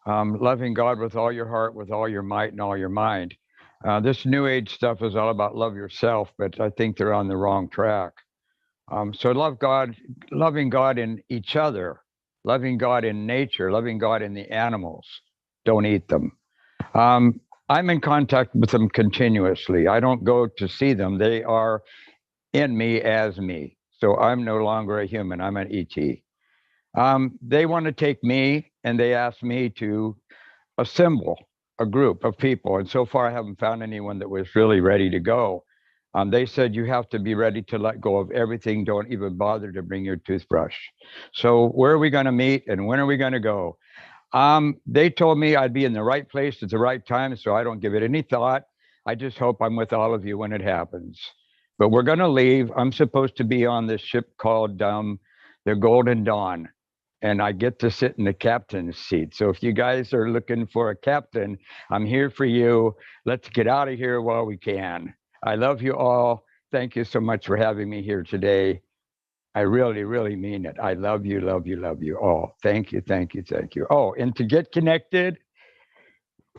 Loving God with all your heart, with all your might, and all your mind. This New Age stuff is all about love yourself, but I think they're on the wrong track. So love God, loving God in each other, loving God in nature, loving God in the animals. Don't eat them. I'm in contact with them continuously. I don't go to see them. They are in me as me. So I'm no longer a human. I'm an ET. They want to take me, and they asked me to assemble a group of people. And so far, I haven't found anyone that was really ready to go. They said you have to be ready to let go of everything. Don't even bother to bring your toothbrush. So where are we going to meet, and when are we going to go? They told me I'd be in the right place at the right time, so I don't give it any thought. I just hope I'm with all of you when it happens. But we're going to leave. I'm supposed to be on this ship called the Golden Dawn, and I get to sit in the captain's seat. So if you guys are looking for a captain, I'm here for you. Let's get out of here while we can. I love you all. Thank you so much for having me here today. I really, really mean it. I love you, love you, love you all. Thank you, thank you, thank you. Oh, and to get connected,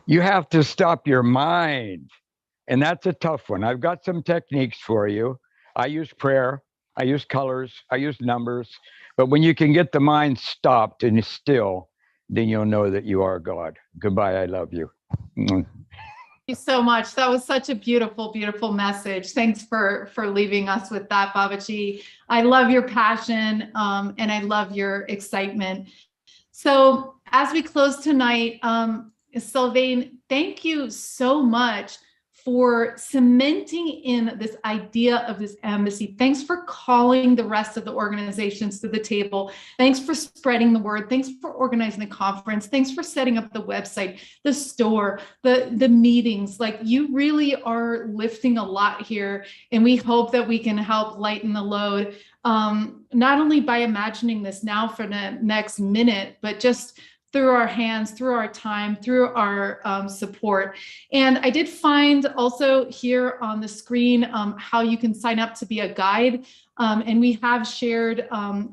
you have to stop your mind. And that's a tough one. I've got some techniques for you. I use prayer, I use colors, I use numbers. But when you can get the mind stopped and still, then you'll know that you are God. Goodbye, I love you. Thank you so much. That was such a beautiful, beautiful message. Thanks for leaving us with that, Babaji. I love your passion, and I love your excitement. So as we close tonight, Sylvain, thank you so much for cementing in this idea of this embassy. Thanks for calling the rest of the organizations to the table. Thanks for spreading the word. Thanks for organizing the conference. Thanks for setting up the website, the store, the meetings. Like, you really are lifting a lot here, and we hope that we can help lighten the load, not only by imagining this now for the next minute, but just through our hands, through our time, through our support. And I did find also here on the screen how you can sign up to be a guide. And we have shared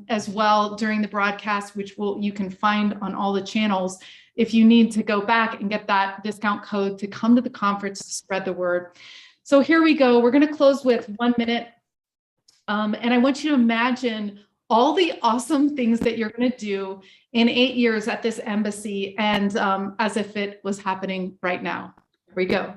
as well during the broadcast, which you can find on all the channels, if you need to go back and get that discount code to come to the conference to spread the word. So here we go. We're going to close with 1 minute. And I want you to imagine all the awesome things that you're going to do in 8 years at this embassy, and as if it was happening right now. Here we go.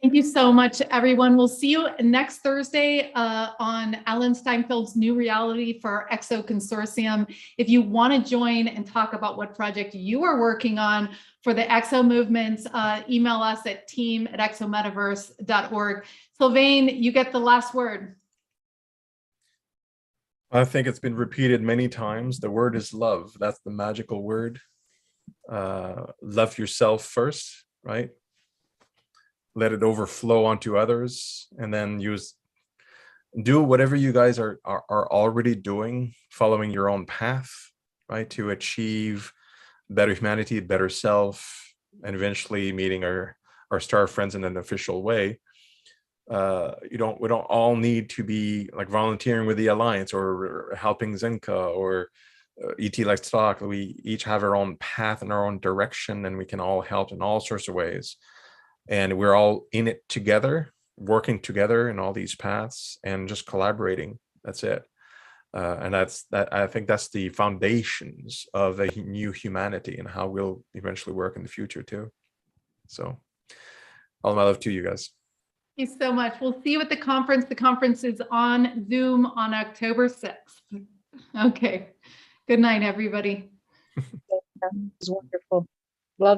Thank you so much, everyone. We'll see you next Thursday on Alan Steinfeld's New Reality for our EXO Consortium. If you want to join and talk about what project you are working on for the EXO movements, email us at team@exometaverse.org. Sylvain, you get the last word. I think it's been repeated many times. The word is love. That's the magical word. Love yourself first, right? Let it overflow onto others, and then do whatever you guys are already doing, following your own path, right, to achieve better humanity, better self, and eventually meeting our star friends in an official way. We don't all need to be like volunteering with the Alliance or helping Zinka or ET Let's Talk. We each have our own path and our own direction, and we can all help in all sorts of ways. And we're all in it together, working together in all these paths and just collaborating. That's it. And I think that's the foundations of a new humanity and how we'll eventually work in the future too. So all my love to you guys. Thank you so much. We'll see you at the conference. The conference is on Zoom on October 6th. Okay. Good night, everybody. That was wonderful.